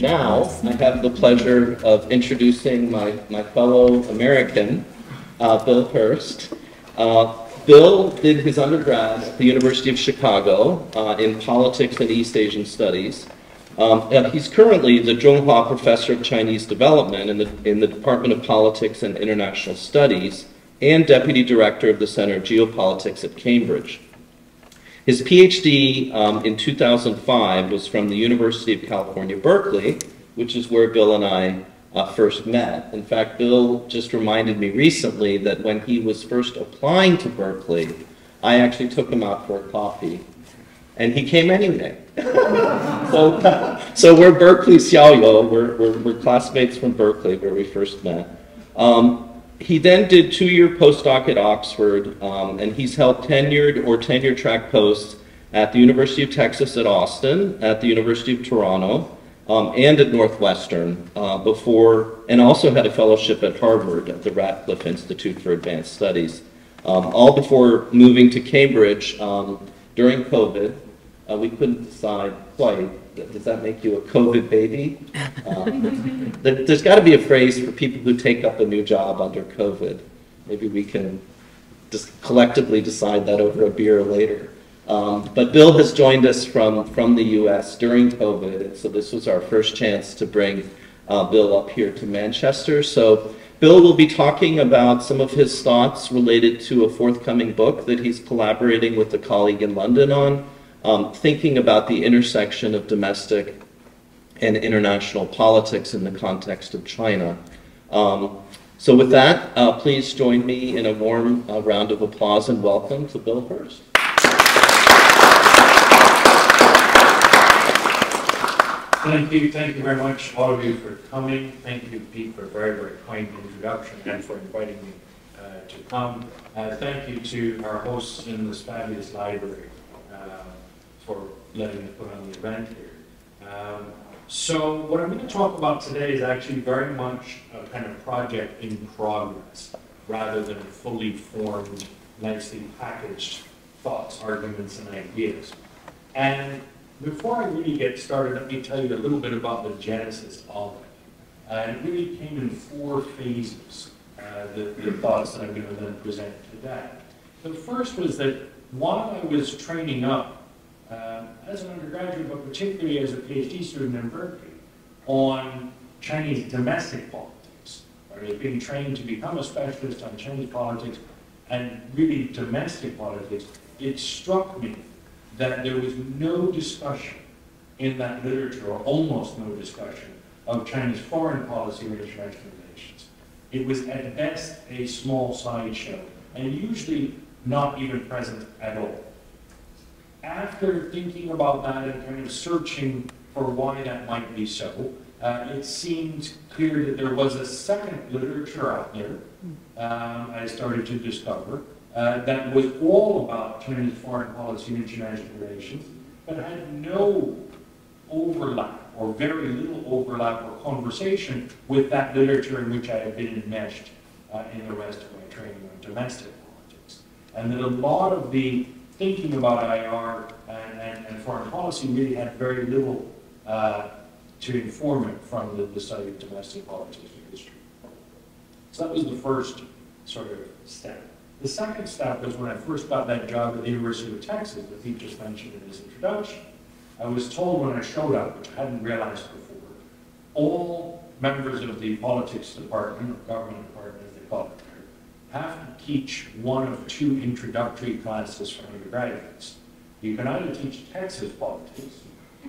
Now, I have the pleasure of introducing my fellow American, Bill Hurst. Bill did his undergrad at the University of Chicago in politics and East Asian studies. He's currently the 𝗘𝘃𝗲 Professor of Chinese Development in the Department of Politics and International Studies and Deputy Director of the Center of Geopolitics at Cambridge. His PhD in 2005 was from the University of California, Berkeley, which is where Bill and I first met. In fact, Bill just reminded me recently that when he was first applying to Berkeley, I actually took him out for a coffee, and he came anyway. So we're Berkeley 𝗘𝗃𝗲𝗁, we're classmates from Berkeley where we first met. He then did 2-year postdoc at Oxford, and he's held tenured or tenure-track posts at the University of Texas at Austin, at the University of Toronto, and at Northwestern and also had a fellowship at Harvard at the Radcliffe Institute for Advanced Studies, all before moving to Cambridge during COVID. We couldn't decide quite. Does that make you a COVID baby? There's got to be a phrase for people who take up a new job under COVID. Maybe we can just collectively decide that over a beer later. But Bill has joined us from the US during COVID, and so this was our first chance to bring Bill up here to Manchester. So Bill will be talking about some of his thoughts related to a forthcoming book that he's collaborating with a colleague in London on, thinking about the intersection of domestic and international politics in the context of China. So with that, please join me in a warm round of applause and welcome to Bill Hurst. Thank you very much, all of you, for coming. Thank you, Pete, for a very, very kind introduction and for inviting me to come. Thank you to our hosts in this fabulous library for letting me put on the event here. So what I'm going to talk about today is actually very much a kind of project in progress, rather than fully formed, nicely packaged thoughts, arguments, and ideas. And before I really get started, let me tell you a little bit about the genesis of it. And it really came in 4 phases, the thoughts that I'm going to then present today. The first was that while I was training up as an undergraduate, but particularly as a PhD student in Berkeley, on Chinese domestic politics, I was being trained to become a specialist on Chinese politics and really domestic politics, it struck me that there was no discussion in that literature, or almost no discussion, of Chinese foreign policy or international relations. It was at best a small sideshow, and usually not even present at all. After thinking about that and kind of searching for why that might be so, it seemed clear that there was a second literature out there, I started to discover, that was all about Chinese foreign policy and international relations, but had no overlap, or very little overlap or conversation with that literature in which I had been enmeshed in the rest of my training on domestic politics. And that a lot of the thinking about IR and foreign policy really had very little to inform it from the study of domestic politics and history. So that was the first sort of step. The second step was when I first got that job at the University of Texas that Pete just mentioned in his introduction. I was told when I showed up, which I hadn't realized before, all members of the politics department, or government department as they call it there, have to teach one of 2 introductory classes for undergraduates. You can either teach Texas politics.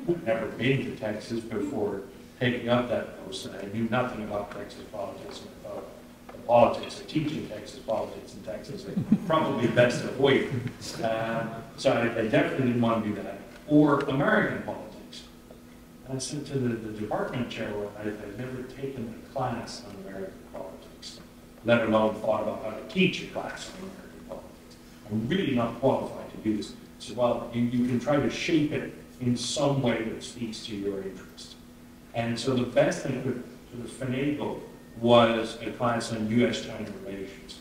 I'd never been to Texas before taking up that post, and I knew nothing about Texas politics, and I thought the politics of teaching Texas politics in Texas is probably best avoided. So I definitely didn't want to do that. Or American politics. And I said to the department chair, well, I've never taken a class on American politics, let alone thought about how to teach a class on American politics. I'm really not qualified to do this. So, well, you can try to shape it in some way that speaks to your interest. And so the best thing I could sort of finagle was a class on US-China relations.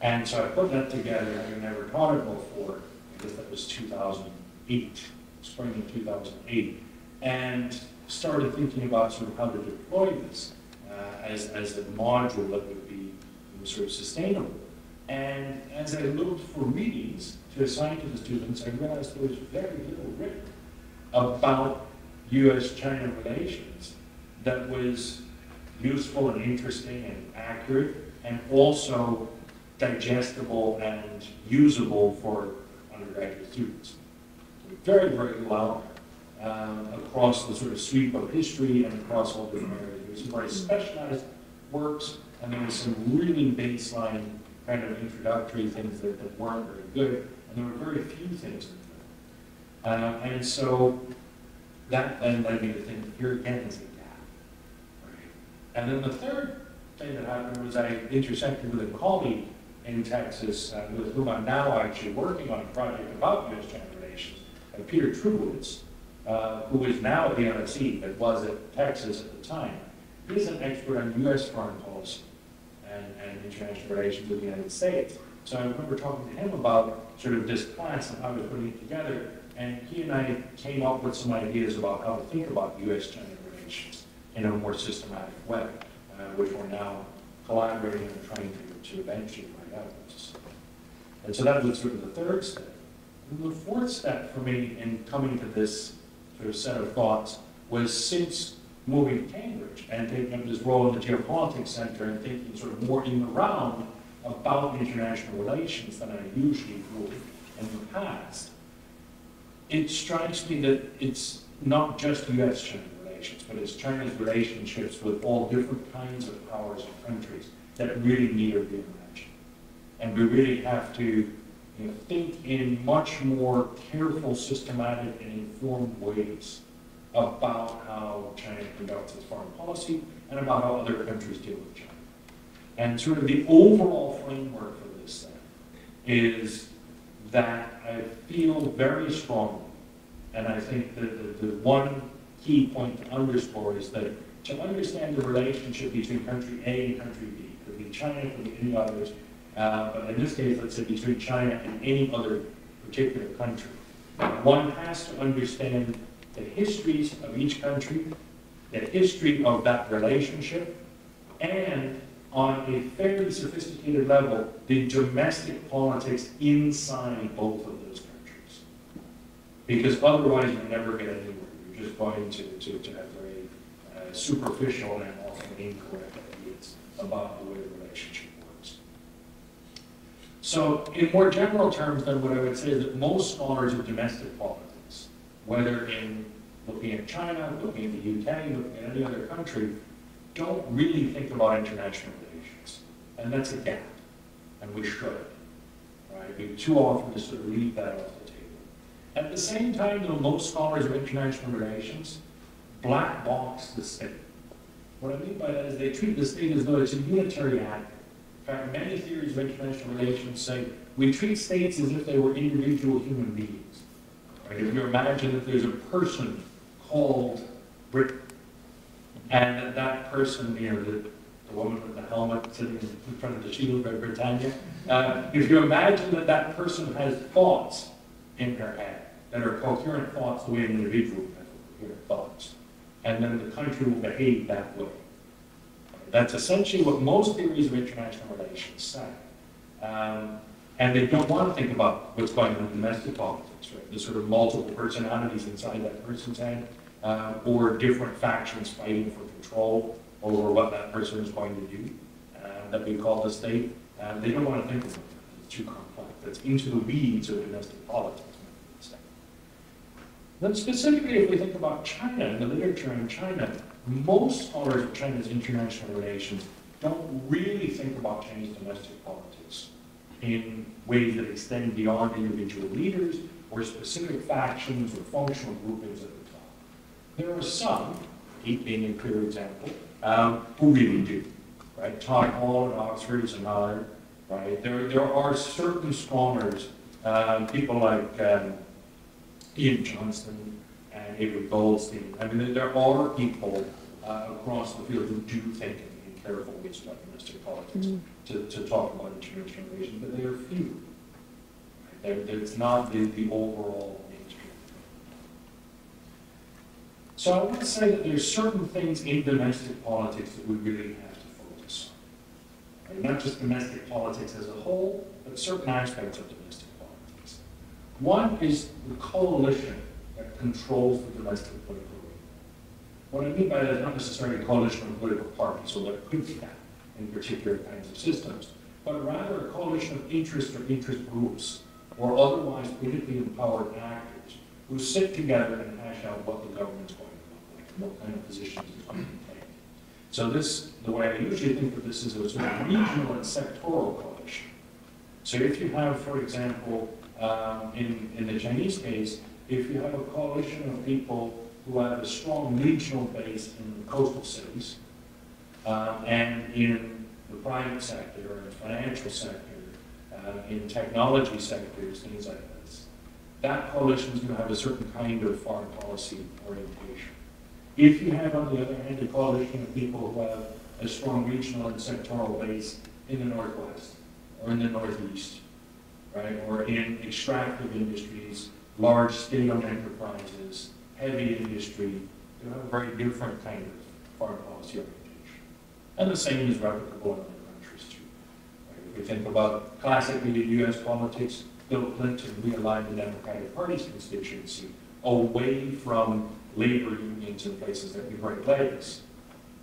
And so I put that together, having never taught it before, because that was 2008, spring of 2008. And started thinking about sort of how to deploy this as a module that would be sort of sustainable. And as I looked for readings to assign to the students, I realized there was very little written about US-China relations that was useful and interesting and accurate, and also digestible and usable for undergraduate students. Very, very little out there across the sort of sweep of history and across all different areas. There was some very specialized works, and there was some really baseline kind of introductory things that weren't very good, and there were very few things that were good. And so that then led me to think, here again is a gap. Right? And then the third thing that happened was I intersected with a colleague in Texas with whom I'm now actually working on a project about US-China relations, Peter Gries, who is now at the MSc, but was at Texas at the time. He's an expert on US foreign policy and international relations with the United States. So I remember talking to him about sort of this class and how he was putting it together, and he and I came up with some ideas about how to think about US-China relations in a more systematic way, which we're now collaborating and trying to eventually find out. And so that was sort of the third step. And the fourth step for me in coming to this sort of set of thoughts was, since moving to Cambridge and taking up this role in the Geopolitics Center and thinking sort of more in the round about international relations than I usually would in the past, it strikes me that it's not just US-China relations, but it's China's relationships with all different kinds of powers and countries that really need a reimagining. And we really have to think in much more careful, systematic, and informed ways about how China conducts its foreign policy and about how other countries deal with China. And sort of the overall framework for this thing is that I feel very strongly, and I think that the one key point to underscore is that to understand the relationship between country A and country B, it could be China, it could be any others, but in this case, let's say between China and any other particular country, one has to understand the histories of each country, the history of that relationship, and on a fairly sophisticated level, the domestic politics inside both of those countries. Because otherwise, you never get anywhere. You're just going to have very superficial and often incorrect ideas about the way the relationship works. So, in more general terms, then, what I would say is that most scholars of domestic politics, whether in looking at China, looking at the UK, looking at any other country, don't really think about international relations. And that's a gap, and we should. Right? We too often just sort of leave that off the table. At the same time, though, most scholars of international relations black box the state. What I mean by that is they treat the state as though it's a unitary actor. In fact, many theories of international relations say we treat states as if they were individual human beings. Right? If you imagine that there's a person called Britain, and that person, the woman with the helmet sitting in front of the shield by Britannia, if you imagine that that person has thoughts in her head that are coherent thoughts the way an individual has coherent thoughts, and then the country will behave that way. That's essentially what most theories of international relations say. And they don't want to think about what's going on in domestic politics, right? The sort of multiple personalities inside that person's head, or different factions fighting for control over what that person is going to do, that we call the state. They don't want to think about that. It's too complex. That's into the weeds of domestic politics. Then specifically, if we think about China and the literature on China, most scholars of China's international relations don't really think about Chinese domestic politics in ways that extend beyond individual leaders or specific factions or functional groupings at the top. There are some, Heath being a clear example, who really do. Right? Todd Hall at Oxford is another. Right? There are certain scholars, people like Ian Johnston and Avery Goldstein. I mean, there are people across the field who do think in careful ways about domestic politics to talk about international relations, but they are few. Right? It's not the overall mainstream. So I want to say that there's certain things in domestic politics that we really have to focus on. Right? Not just domestic politics as a whole, but certain aspects of domestic politics. One is the coalition that controls the domestic political arena. What I mean by that is not necessarily a coalition of political parties, although it could be that in particular kinds of systems, but rather a coalition of interests or interest groups, or otherwise politically empowered actors who sit together and hash out what the government's going to look like and what kind of positions it's going to take. So this, the way I usually think of this is a sort of regional and sectoral coalition. So if you have, for example, in the Chinese case, if you have a coalition of people who have a strong regional base in the coastal cities, and in the private sector, or in the financial sector, in technology sectors, things like this, that coalition is going to have a certain kind of foreign policy orientation. If you have, on the other hand, a coalition of people who have a strong regional and sectoral base in the Northwest, or in the Northeast, right, or in extractive industries, large state-owned enterprises, heavy industry, you have a very different kind of foreign policy orientation. And the same is replicable in other countries too. Right? If we think about classically US politics, Bill Clinton realigned the Democratic Party's constituency away from labor unions in places that we break legs,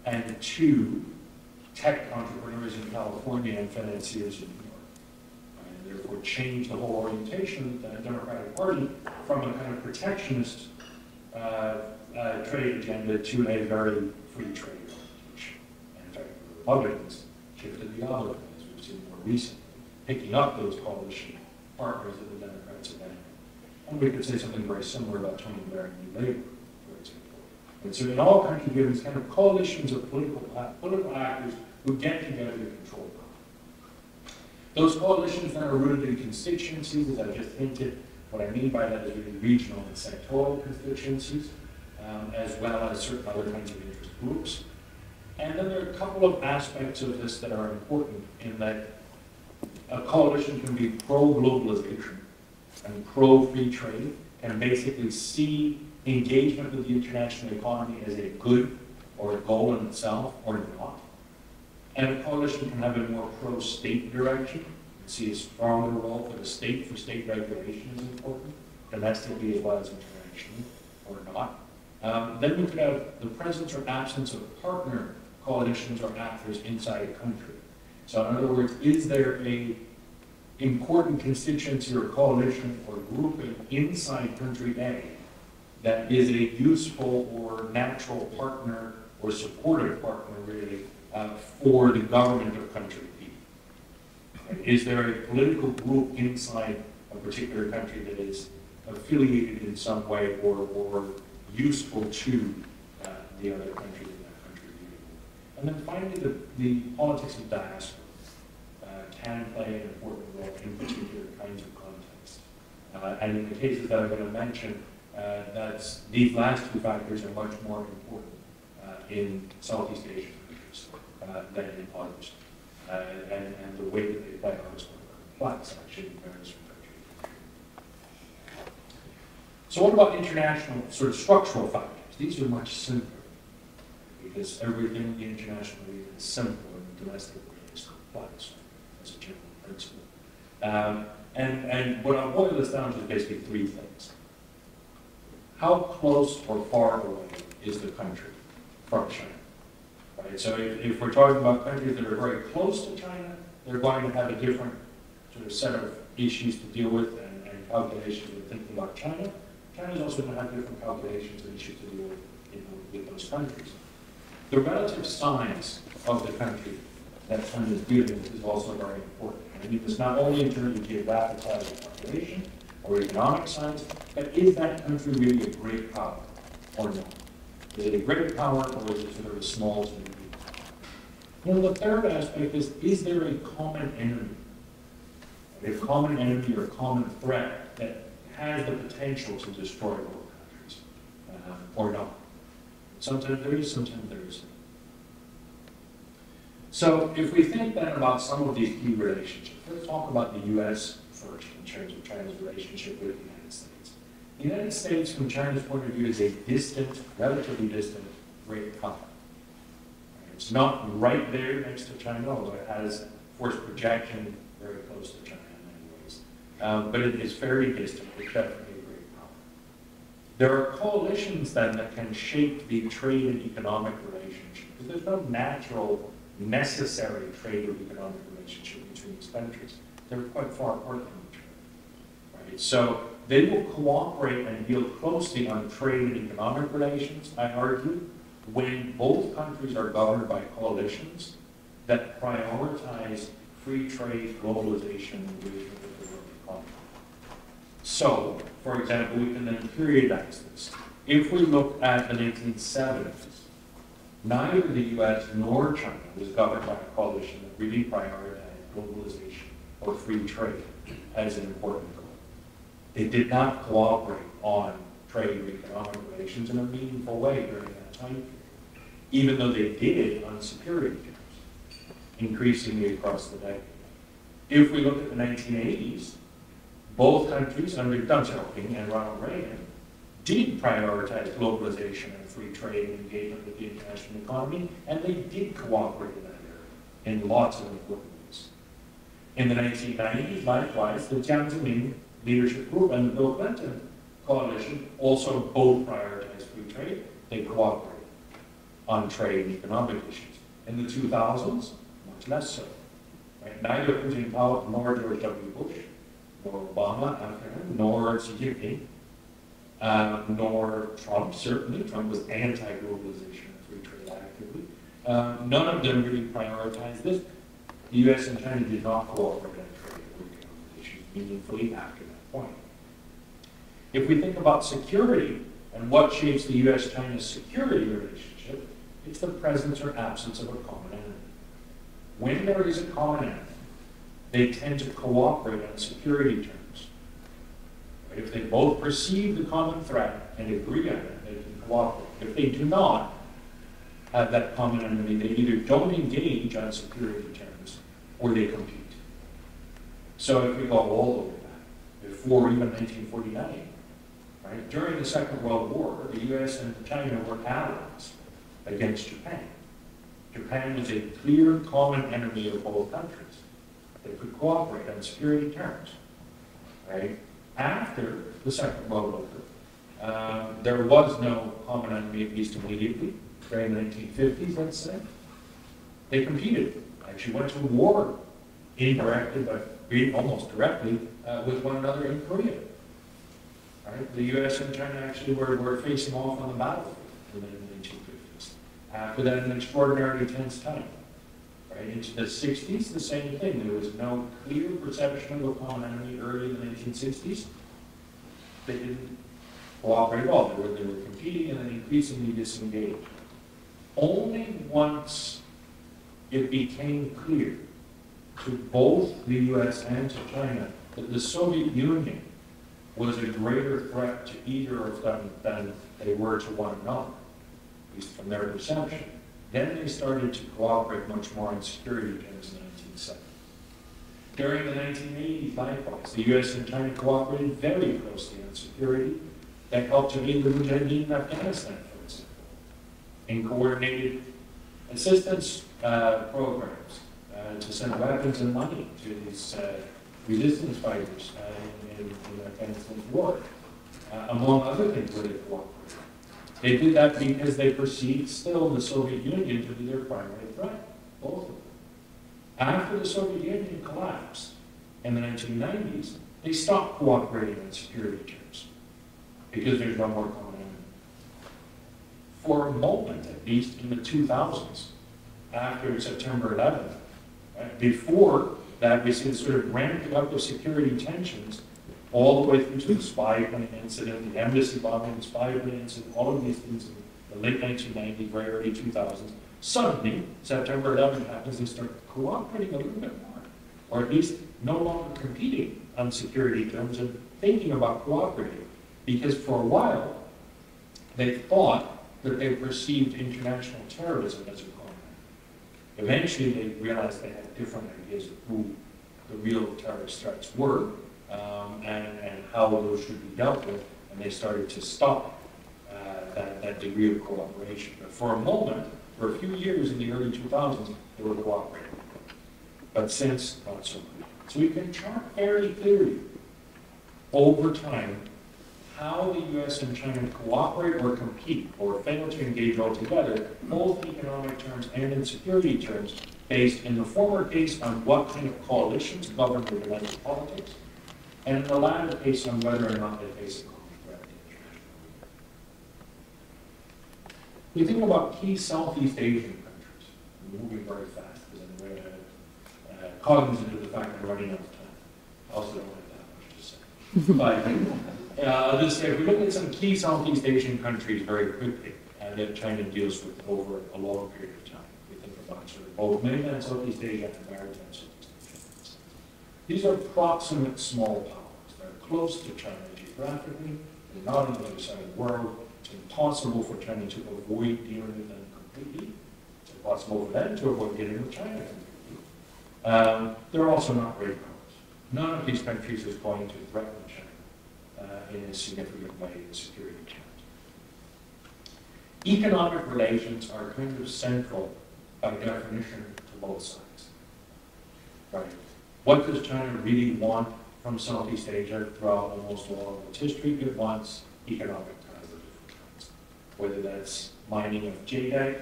and to tech entrepreneurs in California and financiers in New York. And therefore changed the whole orientation of the Democratic Party from a kind of protectionist trade agenda to a very free trade orientation. And in fact, the Republicans shifted the other way, as we've seen more recently, picking up those coalition partners that the Democrats abandoned. And we could say something very similar about Tony Blair and New Labour, for example. And so in all countries, we have these kind of coalitions of political actors who get together to control power. Those coalitions then are rooted in constituencies, as I just hinted. What I mean by that is really regional and sectoral constituencies, as well as certain other kinds of interest groups. And then there are a couple of aspects of this that are important in that a coalition can be pro-globalization and pro-free trade, and basically see engagement with the international economy as a good or a goal in itself or not. And a coalition can have a more pro-state direction, see a stronger role for the state, for state regulation is important, domestically as well as internationally, or not. Then we could have the presence or absence of partner coalitions or actors inside a country. So in other words, is there a important constituency or coalition or grouping inside country A that is a useful or natural partner or supportive partner, really, for the government of country B? Is there a political group inside a particular country that is affiliated in some way or useful to the other country in that country? And then finally, the politics of diaspora can play an important role in particular kinds of contexts. And in the cases that I'm going to mention, these last two factors are much more important in Southeast Asian countries than in others. And the way that they play out is quite complex, actually, in various countries. So what about international sort of structural factors? These are much simpler, because everything in the international arena is simple and domestic is complex as a general principle. And what I'll boil this down to is basically three things. How close or far away is the country from China? Right? So if we're talking about countries that are very close to China, they're going to have a different sort of set of issues to deal with and calculations when thinking about China. China's also going to have different calculations and issues to deal with with those countries. The relative size of the country that China is dealing with is also very important. I mean, it's not only in terms of geographic size of population or economic size, but is that country really a great power or not? Is it a great power or is it sort of a small to medium power? And the third aspect is there a common enemy? A common enemy or a common threat that has the potential to destroy both countries or not? Sometimes there is, sometimes there isn't. So if we think then about some of these key relationships, let's talk about the U.S. first in terms of China's relationship with the United States. The United States, from China's point of view, is a distant, relatively distant, great power. It's not right there next to China, although it has force projection very close to China in many ways. But it is very distant. It's definitely a great power. There are coalitions then that can shape the trade and economic relationship, because there's no natural, necessary trade or economic relationship between these countries. They're quite far apart from each other. Right? So they will cooperate and deal closely on trade and economic relations, I argue, when both countries are governed by coalitions that prioritize free trade, globalization, and engagement with the world economy. So, for example, we can then periodize this. If we look at the 1970s, neither the US nor China was governed by a coalition that really prioritized globalization or free trade as an important goal. They did not cooperate on trade or economic relations in a meaningful way during that time period, even though they did on security terms, increasingly across the decade. If we look at the 1980s, both countries under Deng Xiaoping and Ronald Reagan did prioritize globalization and free trade and engagement with the international economy, and they did cooperate in that area in lots of important ways. In the 1990s, likewise, the Jiang Zemin leadership group and the Bill Clinton coalition also both prioritized free trade. They cooperated on trade and economic issues. In the 2000s, much less so. Right? Neither Hu Jintao nor George W. Bush, nor Obama after him, nor Xi Jinping, nor Trump, certainly. Trump was anti-globalization and free trade actively. None of them really prioritized this. The US and China did not cooperate on trade or economic issues meaningfully after that point. If we think about security and what shapes the US-China security relationship, it's the presence or absence of a common enemy. When there is a common enemy, they tend to cooperate on security terms. Right? If they both perceive the common threat and agree on it, they can cooperate. If they do not have that common enemy, they either don't engage on security terms or they compete. So if we go all the way back, before even 1949, right, during the Second World War, the US and China were allies against Japan. Japan was a clear common enemy of both countries. They could cooperate on security terms. Right? After the Second World War, there was no common enemy, at least immediately. During the 1950s, let's say, they competed. Actually went to war, indirectly, but almost directly, with one another in Korea. Right? The US and China actually were facing off on the battlefield in the 1950s. After that, an extraordinarily tense time. Right? Into the 60s, the same thing. There was no clear perception of a common enemy early in the 1960s. They didn't cooperate at all. They were competing and then increasingly disengaged. Only once it became clear to both the US and to China that the Soviet Union was a greater threat to either of them than they were to one another, at least from their perception. Then they started to cooperate much more on security terms in the 1970s. During the 1980s, likewise, the US and China cooperated very closely on security. That helped to aid the Mujahideen in Afghanistan, for example, in coordinated assistance programs to send weapons and money to these resistance fighters in Afghanistan's war, among other things where they cooperated. They did that because they perceived still the Soviet Union to be their primary threat, both of them. After the Soviet Union collapsed in the 1990s, they stopped cooperating on security terms because there's no more common enemy. For a moment, at least in the 2000s, after September 11th, right, before that, we see the sort of ramping up of security tensions all the way through to the spy plane incident, the embassy bombing, the spy plane incident, all of these things in the late 1990s, very early 2000s. Suddenly, September 11th happens, they start cooperating a little bit more, or at least no longer competing on security terms and thinking about cooperating. Because for a while, they thought that they perceived international terrorism as a common enemy. Eventually, they realized they had different ideas of who the real terrorist threats were, and how those should be dealt with, and they started to stop that degree of cooperation. But for a moment, for a few years in the early 2000s, they were cooperating. But since, not so much. So we can chart fairly clearly over time how the US and China cooperate or compete or fail to engage altogether, both in economic terms and in security terms, based in the former case on what kind of coalitions govern the domestic politics, and in the latter case on whether or not they face a common threat to international order. We think about key Southeast Asian countries. I'm moving very fast because I'm cognizant of the fact that we're running out of time. I also don't have that much to say. But if we look at some key Southeast Asian countries very quickly that China deals with over a long period of time, we think about sort of both mainland Southeast Asia and maritime Southeast Asia. These are proximate small powers. They're close to China geographically. They're not on the other side of the world. It's impossible for China to avoid dealing with them completely. It's impossible for them to avoid dealing with China completely. They're also not great powers. None of these countries is going to threaten China in a significant way in security terms. Economic relations are kind of central by definition to both sides. Right? What does China really want from Southeast Asia throughout almost all of its history? It wants economic ties of different kinds. Whether that's mining of 𝗘𝘃𝗲𝗃,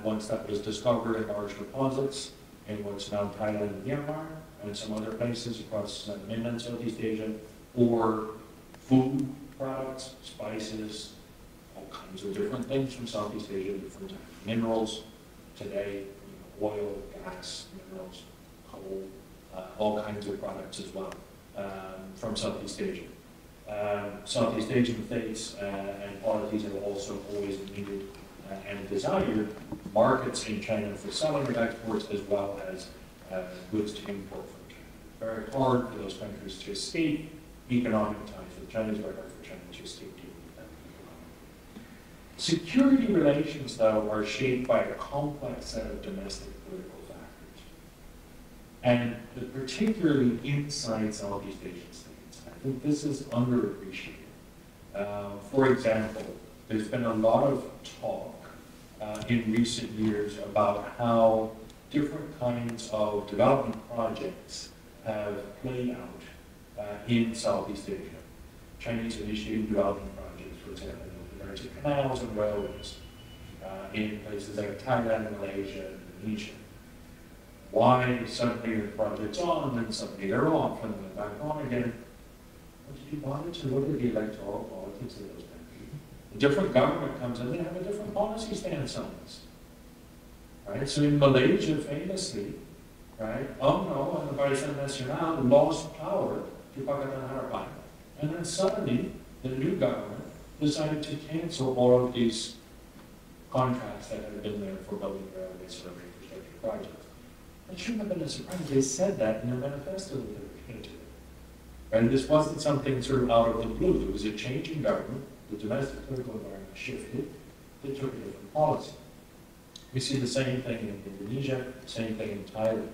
once that was discovered in large deposits in what's now Thailand and Myanmar, and some other places across mainland Southeast Asia, or food products, spices, all kinds of different things from Southeast Asia, different types of minerals. Today, oil, gas, minerals, coal, all kinds of products as well from Southeast Asia. Southeast Asian states and polities have also always needed and desired markets in China for selling of exports as well as goods to import from China. Very hard for those countries to escape economic ties with China. It's very hard for China to escape dealing with them. Security relations, though, are shaped by a complex set of domestic political factors. And particularly inside Southeast Asian states. I think this is underappreciated. For example, there's been a lot of talk in recent years about how different kinds of development projects have played out in Southeast Asia. Chinese initiated development projects, for example, in regards to canals and railways in places like Thailand, Malaysia, and Indonesia. Why suddenly the project's on, then suddenly they're off, and then back on again? Well, if you wanted to look at the electoral politics of those countries, a different government comes in, they have a different policy stance on this. Right? So in Malaysia, famously, right, UMNO and the Barisan Nasional lost power to Pakatan Harapan. And then suddenly, the new government decided to cancel all of these contracts that had been there for building railways or infrastructure projects. It shouldn't have been a surprise. They said that in their manifesto that they were going to do. And this wasn't something sort of out of the blue. It was a change in government. The domestic political environment shifted. They took a different policy. We see the same thing in Indonesia, same thing in Thailand.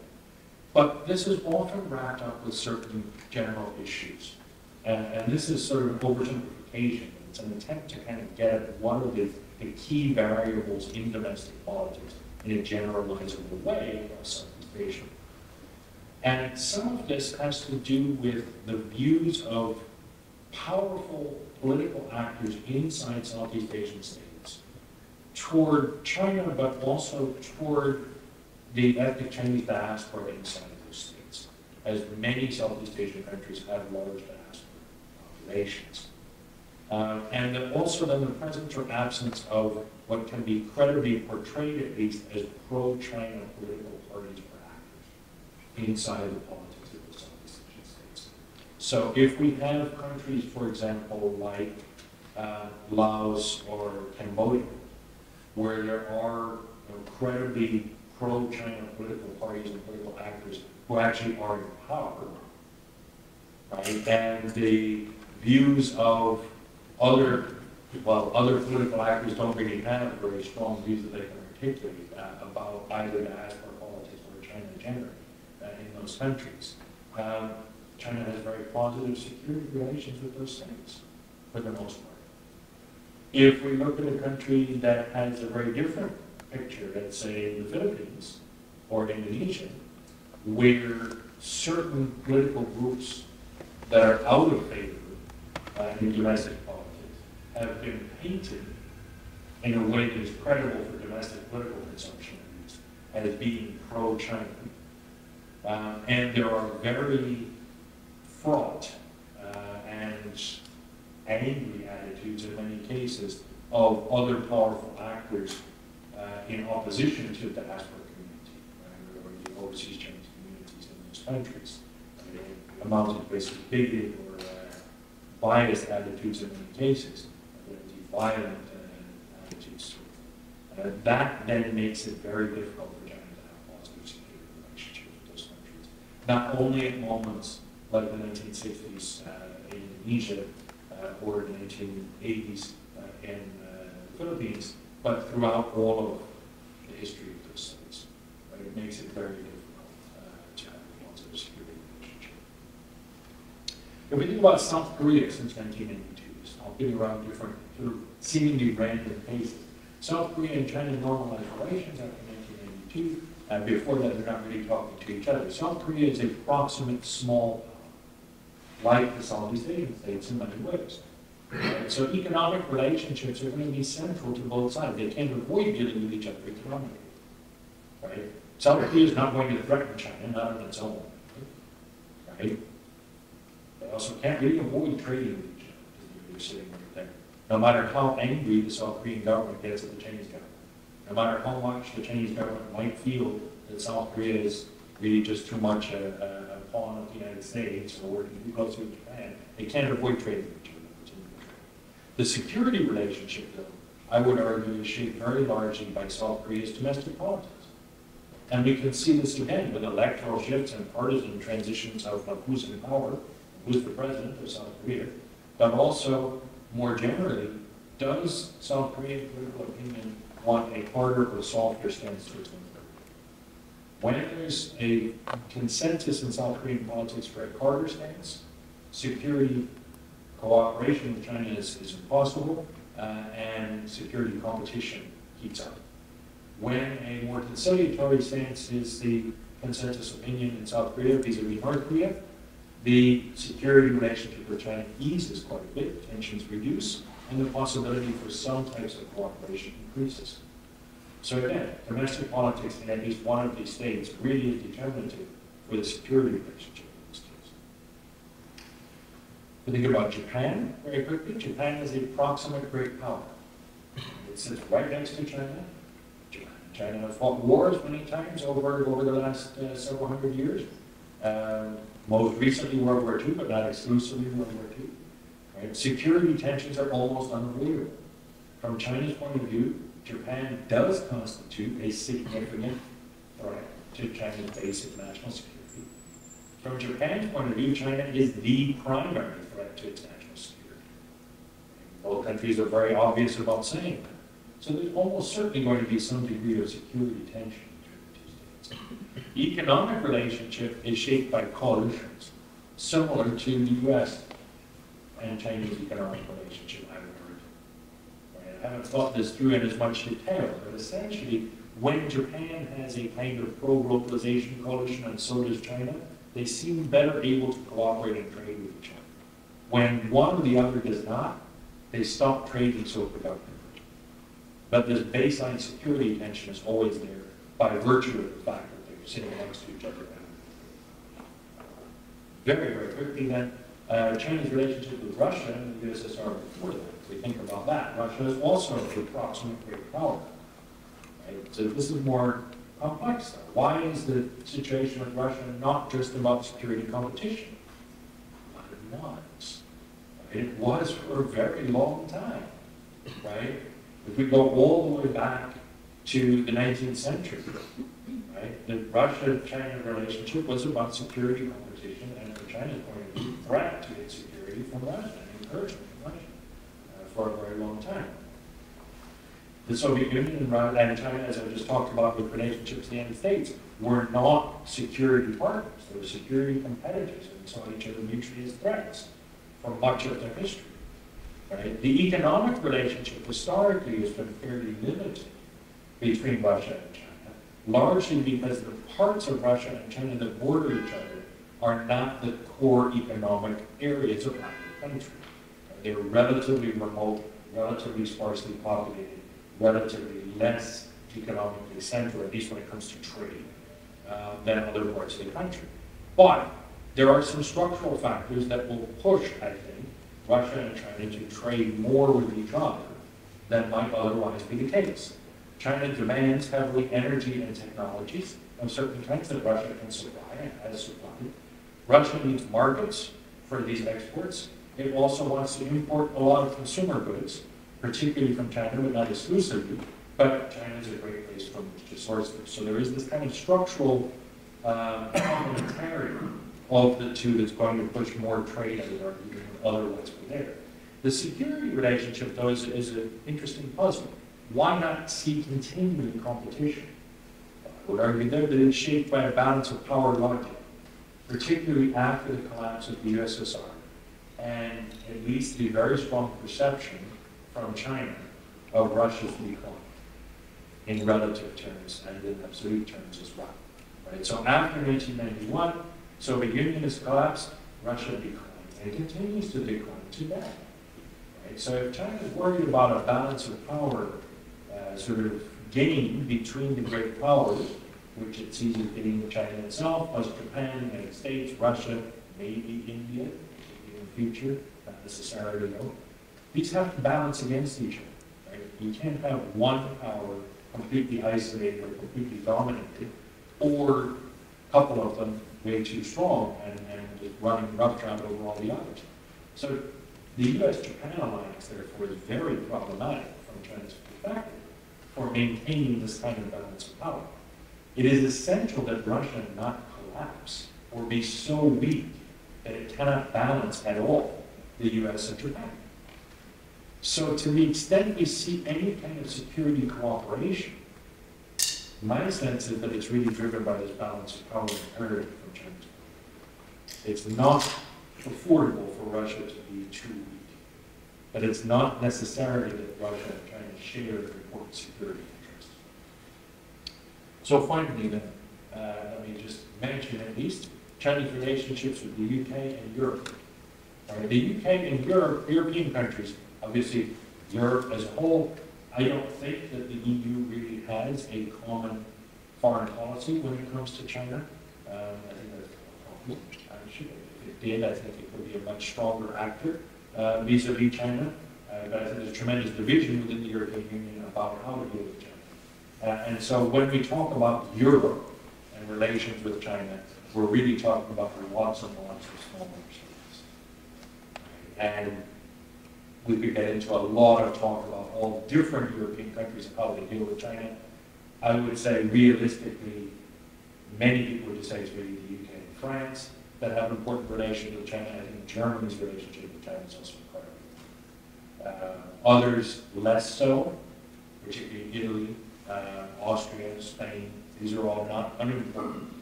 But this is often wrapped up with certain general issues. And this is sort of an oversimplification. It's an attempt to kind of get at one of the key variables in domestic politics in a generalizable way across Southeast Asia. And some of this has to do with the views of powerful political actors inside Southeast Asian states toward China, but also toward the ethnic Chinese diaspora inside those states, as many Southeast Asian countries have large diaspora populations. And also then the presence or absence of what can be credibly portrayed, at least, as pro-China political parties or actors inside the politics of the Southeast Asian states. So if we have countries, for example, like Laos or Cambodia, where there are incredibly pro-China political parties and political actors who actually are in power, right? And the views of other political actors don't really have very strong views that they can articulate about either diaspora politics or China generally in those countries. China has very positive security relations with those states. for the most part. If we look at a country that has a very different picture, let's say the Philippines or Indonesia, where certain political groups that are out of favor in domestic politics have been painted in a way that is credible for domestic political consumption as being pro-China. And there are very fraught and angry attitudes in many cases of other powerful actors in opposition to the diaspora community, or the overseas Chinese communities in those countries. Amounting to basically bigoted or biased attitudes in many cases, violent attitudes. That then makes it very difficult for China to have positive security relationships with those countries. Not only at moments like the 1960s in Indonesia or the 1980s in the Philippines, but throughout all of the history of those states. Right? It makes it very difficult to have a positive security relationship. If we think about South Korea since 1982, so I'll give you around different sort of seemingly random cases. South Korea and China normalized relations after 1982. Before that, they're not really talking to each other. South Korea is a proximate small power, like the Southeast Asian states in many ways. Right? So economic relationships are going to be central to both sides. They tend to avoid dealing with each other economically. Right? South Korea is not going to threaten China, not on its own. Right? They also can't really avoid trading with each other because they're sitting right there. No matter how angry the South Korean government gets at the Chinese government, no matter how much the Chinese government might feel that South Korea is really just too much a pawn of the United States or working too closely with Japan, they can't avoid trading with each other. The security relationship, though, I would argue is shaped very largely by South Korea's domestic politics. And we can see this again with electoral shifts and partisan transitions of who's in power, who's the president of South Korea, but also, more generally, does South Korean political opinion want a harder or softer stance towards North Korea? When there's a consensus in South Korean politics for a harder stance, security cooperation with China is impossible, and security competition heats up. When a more conciliatory stance is the consensus opinion in South Korea vis-a-vis North Korea, the security relationship with China eases quite a bit, tensions reduce, and the possibility for some types of cooperation increases. So again, domestic politics in at least one of these states really is determinative for the security relationship in this case. We think about Japan very quickly. Japan is a proximate great power. It sits right next to China. China has fought wars many times over the last several hundred years. Most recently World War II, but not exclusively World War II. Right? Security tensions are almost unavoidable. From China's point of view, Japan does constitute a significant threat to China's basic national security. From Japan's point of view, China is the primary threat to its national security. Both countries are very obvious about saying that. So there's almost certainly going to be some degree of security tension between the two states. Economic relationship is shaped by coalitions, similar to the U.S. and Chinese economic relationship, I would argue. Right? I haven't thought this through in as much detail, but essentially, when Japan has a kind of pro-globalization coalition, and so does China, they seem better able to cooperate and trade with each other. When one or the other does not, they stop trading so productively. But this baseline security tension is always there by virtue of the fact that they're sitting next to each other. Very, very quickly then, China's relationship with Russia and the USSR before that. If we think about that, Russia is also the approximate great power. Right? So this is more complex though. Why is the situation with Russia not just about security competition? But it was. It was for a very long time. Right? If we go all the way back to the 19th century, right, the Russia-China relationship was about security competition and, from China's point of view, threat to its security from Russia and encouragement from Russia for a very long time. The Soviet Union and China, as I just talked about with relationships to the United States, were not security partners. They were security competitors and saw each other mutually as threats for much of their history. Right? The economic relationship historically has been fairly limited between Russia and China, largely because the parts of Russia and China that border each other are not the core economic areas of either country. They're relatively remote, relatively sparsely populated, relatively less economically central, at least when it comes to trade, than other parts of the country. But there are some structural factors that will push, I think, Russia and China to trade more with each other than might otherwise be the case. China demands heavily energy and technologies of certain kinds that Russia can supply and has supplied. Russia needs markets for these exports. It also wants to import a lot of consumer goods, particularly from China, but not exclusively. But China is a great place from which to source them. So there is this kind of structural complementarity of the two that's going to push more trade out of our region than otherwise be there. The security relationship, though, is an interesting puzzle. Why not see continuing competition? I would argue there that it's shaped by a balance of power logic, particularly after the collapse of the USSR, and it leads to a very strong perception from China of Russia's decline in relative terms and in absolute terms as well. Right? So after 1991, Soviet Union has collapsed, Russia declined, and it continues to decline today. Right? So if China is worried about a balance of power sort of gain between the great powers, which it sees as being China itself, plus Japan, the United States, Russia, maybe India in the future, not necessarily though, these have to balance against each other. Right? You can't have one power completely isolated or completely dominated, or a couple of them way too strong and just running roughshod over all the others. So the US-Japan alliance, therefore, is very problematic from China's perspective for maintaining this kind of balance of power. It is essential that Russia not collapse or be so weak that it cannot balance at all the US and Japan. So to the extent we see any kind of security cooperation, my sense is that it's really driven by this balance of power imperative from China's point. It's not affordable for Russia to be too weak, but it's not necessarily that Russia and China share important security interests. So finally then, let me just mention at least Chinese relationships with the UK and Europe. The UK and Europe, European countries, obviously Europe as a whole, I don't think that the EU really has a common foreign policy when it comes to China. I think that's a problem. If it did, I think it would be a much stronger actor vis-a-vis China. But I think there's tremendous division within the European Union about how to deal with China. And so when we talk about Europe and relations with China, we're really talking about lots and lots of small states. And we could get into a lot of talk about all different European countries and how they deal with China. I would say realistically, many people would say it's really the UK and France that have an important relationship with China. I think Germany's relationship with China is also incredible. Others less so, particularly Italy, Austria, Spain. These are all not unimportant,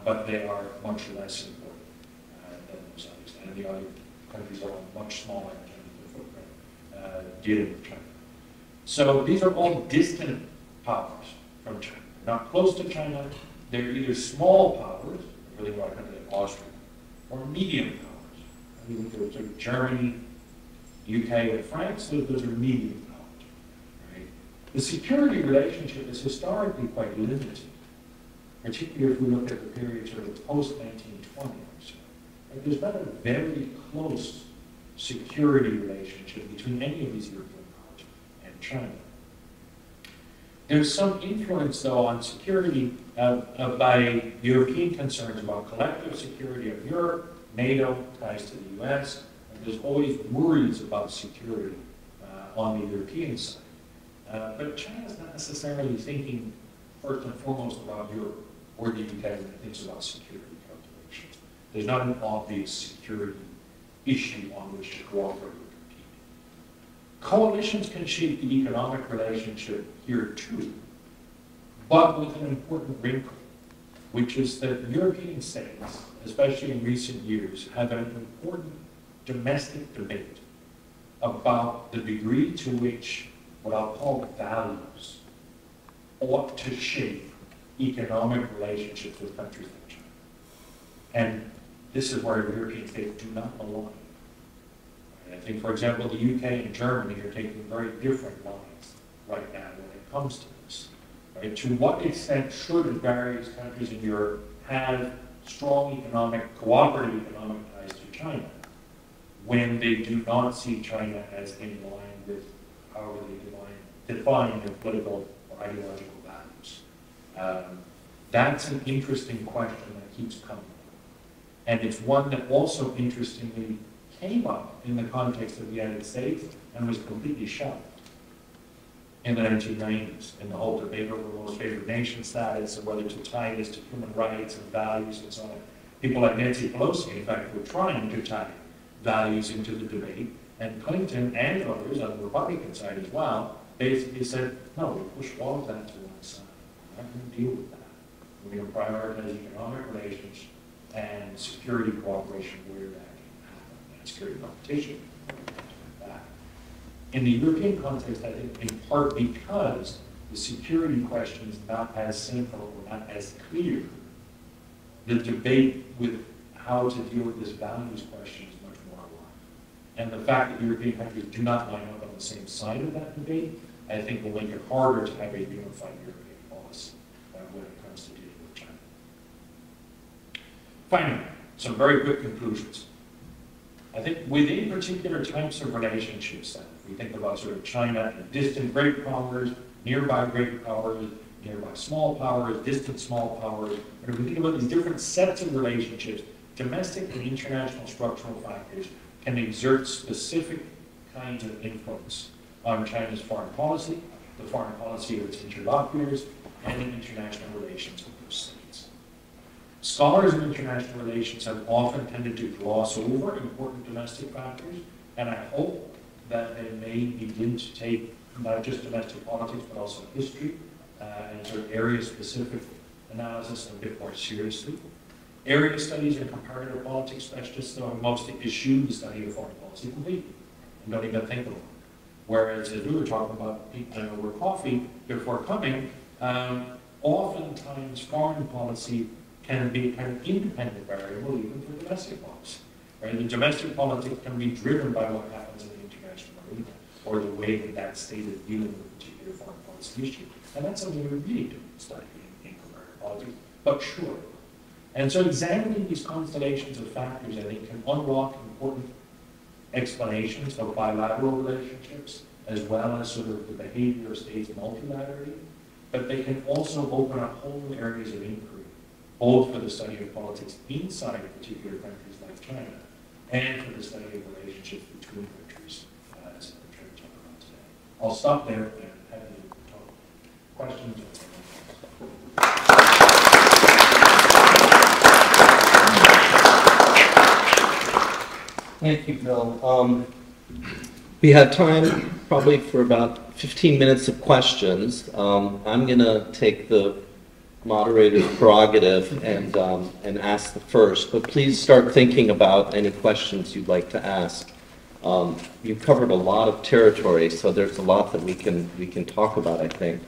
but they are much less important than those others. And the other countries are much smaller in terms of their footprint dealing with China. So these are all distant powers from China. Not close to China. They're either small powers, really like a country like Austria, or medium powers. I mean, sort of Germany, UK, and France, those are medium powers. Right? The security relationship is historically quite limited, particularly if we look at the period sort of post-1920 or so. Right? There's not a very close security relationship between any of these European powers and China. There's some influence, though, on security by European concerns about collective security of Europe, NATO, ties to the US. And there's always worries about security on the European side. But China's not necessarily thinking first and foremost about Europe or the UK when it thinks about security calculations. There's not an obvious security issue on which to cooperate or compete. Coalitions can shape the economic relationship here too, but with an important wrinkle, which is that European states, especially in recent years, have an important domestic debate about the degree to which what I'll call values ought to shape economic relationships with countries like China. And this is where European states do not align. I think, for example, the UK and Germany are taking very different lines right now when it comes to this. Right? To what extent should various countries in Europe have strong cooperative economic ties to China when they do not see China as in line with however they define their political or ideological values? That's an interesting question that keeps coming up. And it's one that also interestingly came up in the context of the United States and was completely shelved in the 1990s in the whole debate over most favored nation status and whether to tie this to human rights and values and so on. People like Nancy Pelosi, in fact, were trying to tie values into the debate, and Clinton and others on the Republican side as well basically said, no, we push all of that to one side. We're not going to deal with that. We're going to prioritize economic relations and security cooperation where that can happen, and security competition. In the European context, I think in part because the security question is not as simple or not as clear, the debate with how to deal with this values question is much more alive. And the fact that European countries do not line up on the same side of that debate, I think will make it harder to have a unified European policy when it comes to dealing with China. Finally, some very quick conclusions. I think within particular types of relationships, we think about sort of China and distant great powers, nearby great powers, nearby small powers, distant small powers. When we think about these different sets of relationships, domestic and international structural factors can exert specific kinds of influence on China's foreign policy, the foreign policy of its interlocutors, and in international relations with those states. Scholars in international relations have often tended to gloss over important domestic factors, and I hope that they may begin to take not just domestic politics, but also history and sort of area-specific analysis a bit more seriously. Area studies and comparative politics specialists, though, mostly eschew the study of foreign policy completely and don't even think about it. Whereas, as we were talking about over coffee before coming, oftentimes foreign policy can be a kind of independent variable even for domestic policy. Right? The domestic politics can be driven by what happens in the international arena or the way that that state is dealing with a particular foreign policy issue. And that's something we really do study in comparative politics, but sure. And so examining these constellations of factors, I think, can unlock important explanations of bilateral relationships, as well as sort of the behavior of states multilaterally, but they can also open up whole new areas of inquiry, both for the study of politics inside particular countries like China, and for the study of relationships between countries, as I'm trying to talk about today. I'll stop there and have you talk questions. Thank you, Bill. We have time probably for about 15 minutes of questions. I'm going to take the moderator's prerogative and ask the first, but please start thinking about any questions you'd like to ask. You've covered a lot of territory, so there's a lot that we can talk about, I think.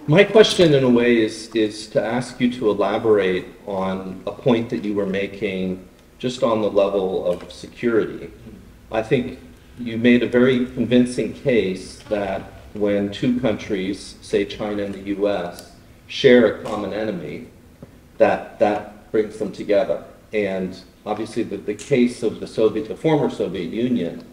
My question, in a way, is to ask you to elaborate on a point that you were making just on the level of security. I think you made a very convincing case that when two countries, say China and the US, share a common enemy, that brings them together. And obviously the case of the former Soviet Union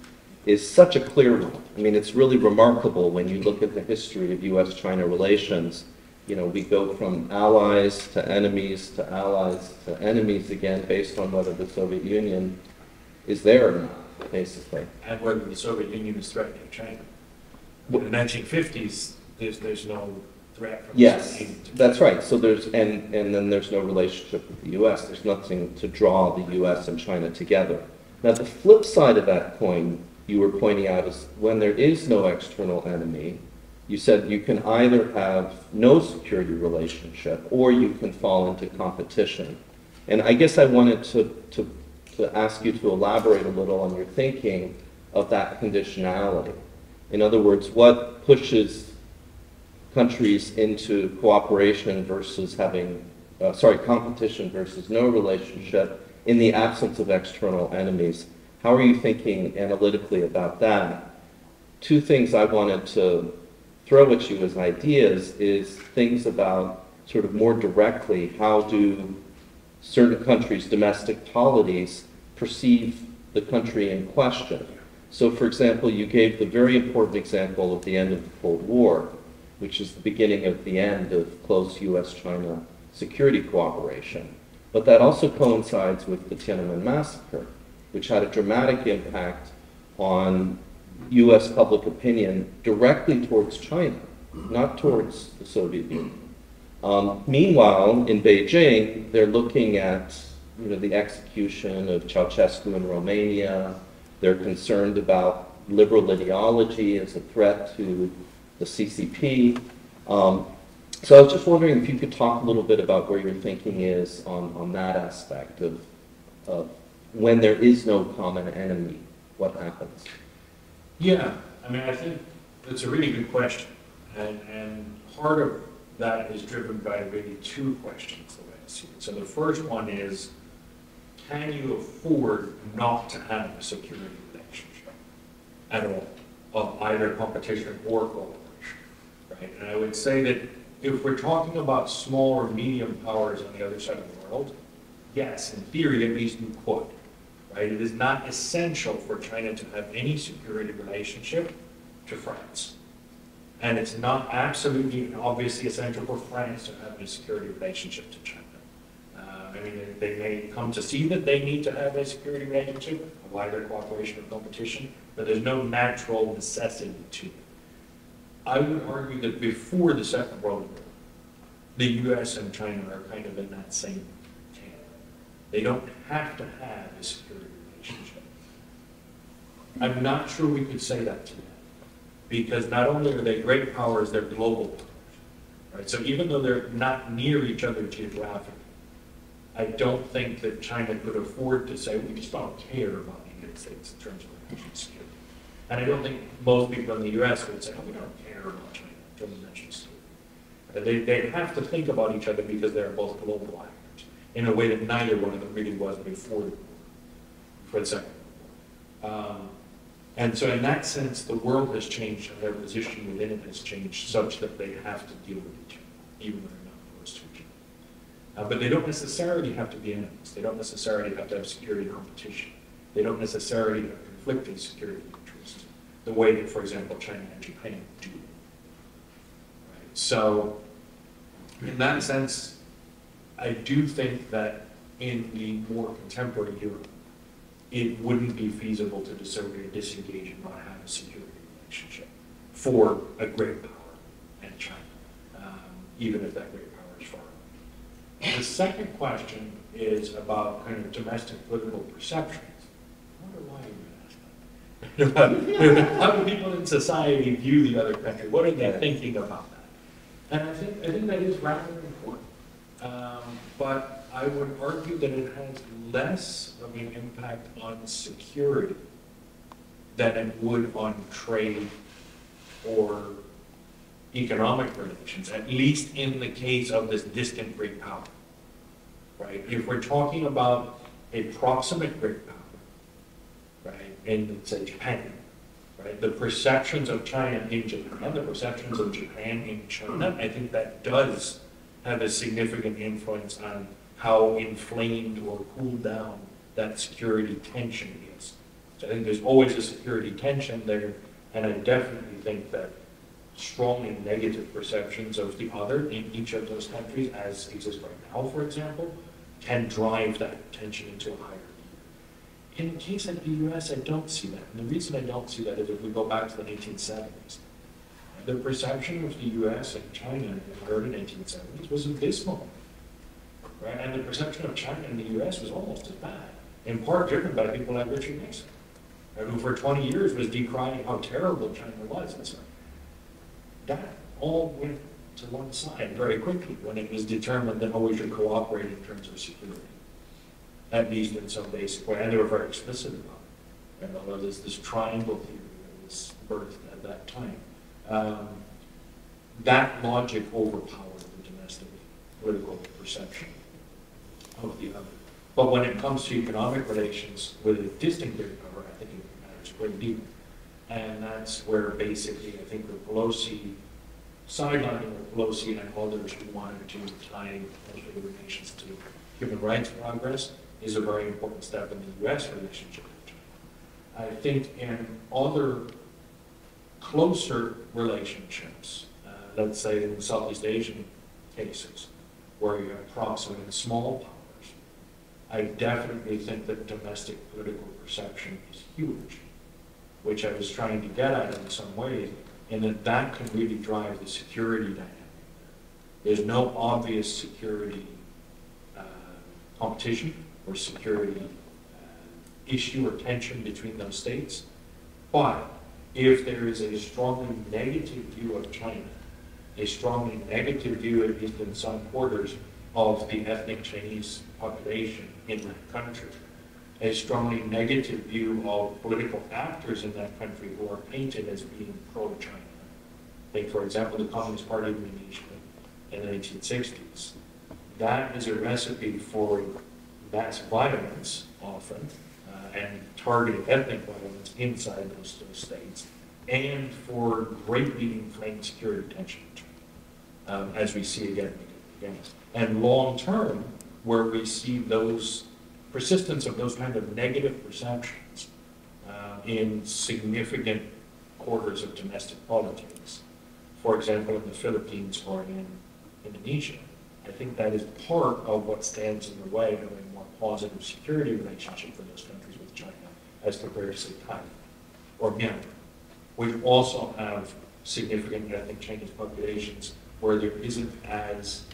is such a clear one. I mean, it's really remarkable when you look at the history of US-China relations. You know, we go from allies to enemies to allies to enemies again based on whether the Soviet Union is there or not, basically. And whether the Soviet Union is threatening China. In the 1950s, there's no threat from the Soviet Union. Yes, that's right. So and then there's no relationship with the US. There's nothing to draw the US and China together. Now, the flip side of that coin you were pointing out is when there is no external enemy, you said you can either have no security relationship or you can fall into competition. And I guess I wanted to to ask you to elaborate a little on your thinking of that conditionality. In other words, what pushes countries into cooperation versus having, competition versus no relationship in the absence of external enemies? How are you thinking analytically about that? Two things I wanted to throw at you as ideas is things about sort of more directly, how do certain countries' domestic polities perceive the country in question? So, for example, you gave the very important example of the end of the Cold War, which is the beginning of the end of close US-China security cooperation. But that also coincides with the Tiananmen massacre, which had a dramatic impact on US public opinion directly towards China, not towards the Soviet Union. Meanwhile, in Beijing, they're looking at the execution of Ceausescu in Romania. They're concerned about liberal ideology as a threat to the CCP. So I was just wondering if you could talk a little bit about where your thinking is on that aspect of when there is no common enemy, what happens? Yeah, I mean, I think that's a really good question. And part of that is driven by really two questions, the way I see it. So the first one is, can you afford not to have a security relationship at all, of either competition or cooperation, right? And I would say that if we're talking about small or medium powers on the other side of the world, yes, in theory, at least you could, right? It is not essential for China to have any security relationship to France. And it's not absolutely and obviously essential for France to have a security relationship to China. I mean, they may come to see that they need to have a security relationship of either cooperation or competition, but there's no natural necessity to it. I would argue that before the Second World War, the US and China are kind of in that same camp. They don't have to have a security relationship. I'm not sure we could say that today, because not only are they great powers, they're global powers, right? So even though they're not near each other geographically, I don't think that China could afford to say, we just don't care about the United States in terms of national security. And I don't think most people in the US would say, oh, we don't care about China in terms of national security. They have to think about each other because they're both global actors in a way that neither one of them really was before the Second World War. And so in that sense, the world has changed and their position within it has changed such that they have to deal with each other, even though they're not opposed to each other. But they don't necessarily have to be enemies. They don't necessarily have to have security competition. They don't necessarily have conflicting security interests, the way that, for example, China and Japan do. Right? So in that sense, I do think that in the more contemporary Europe, it wouldn't be feasible to disengage and not have a security relationship for a great power and China, even if that great power is far away. The second question is about kind of domestic political perceptions. I wonder why you would ask that. How do people in society view the other country? What are they thinking about that? And I think that is rather important. But I would argue that it has less of an impact on security than it would on trade or economic relations, at least in the case of this distant great power, right? If we're talking about a proximate great power, right, in, say, Japan, right, the perceptions of China in Japan, the perceptions of Japan in China, I think that does have a significant influence on how inflamed or cooled down that security tension is. So I think there's always a security tension there, and I definitely think that strongly negative perceptions of the other in each of those countries, as exist right now, for example, can drive that tension into a higher degree. In the case of the US, I don't see that. And the reason I don't see that is if we go back to the 1970s, the perception of the US and China in the early 1970s was abysmal. Right? And the perception of China in the US was almost as bad, in part driven by people like Richard Nixon, who for 20 years was decrying how terrible China was. And so that all went to one side very quickly when it was determined that, oh, we should cooperate in terms of security. at least in some basic way, and they were very explicit about it. And although there's this triangle theory that was birthed at that time, that logic overpowered the domestic political perception of the other. But when it comes to economic relations with a distant great power, I think it matters a great deal. And that's where basically I think the Pelosi, sidelining of Pelosi and others who wanted to tie international relations to human rights progress is a very important step in the U.S. relationship with China. I think in other closer relationships, let's say in the Southeast Asian cases, where you approximate small powers, I definitely think that domestic political perception is huge, which I was trying to get at in some ways, and that can really drive the security dynamic. There's no obvious security competition or security issue or tension between those states, but if there is a strongly negative view of China, a strongly negative view, at least in some quarters, of the ethnic Chinese population in that country, a strongly negative view of political actors in that country who are painted as being pro-China. Take, for example, the Communist Party of Indonesia in the 1960s. That is a recipe for mass violence, often, and targeted ethnic violence inside those states, and for greatly inflamed security tension, as we see again and again. And long term, where we see those persistence of those kind of negative perceptions in significant quarters of domestic politics, for example, in the Philippines or in Indonesia, I think that is part of what stands in the way of a more positive security relationship for those countries with China as compared to, say, Thailand or Myanmar, which also have significant ethnic Chinese populations where there isn't as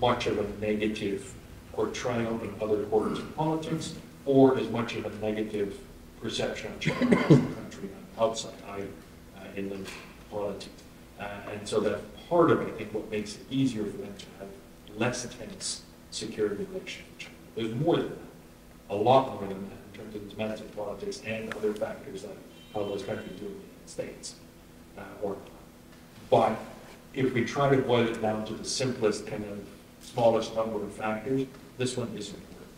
much of a negative portrayal in other quarters of politics, or as much of a negative perception of China as a country outside in the politics. And so that's part of, I think, what makes it easier for them to have less tense security relations with China. There's more than that, a lot more than that in terms of domestic politics and other factors like how those countries do in the United States. But if we try to boil it down to the simplest kind of smallest number of factors, this one is important.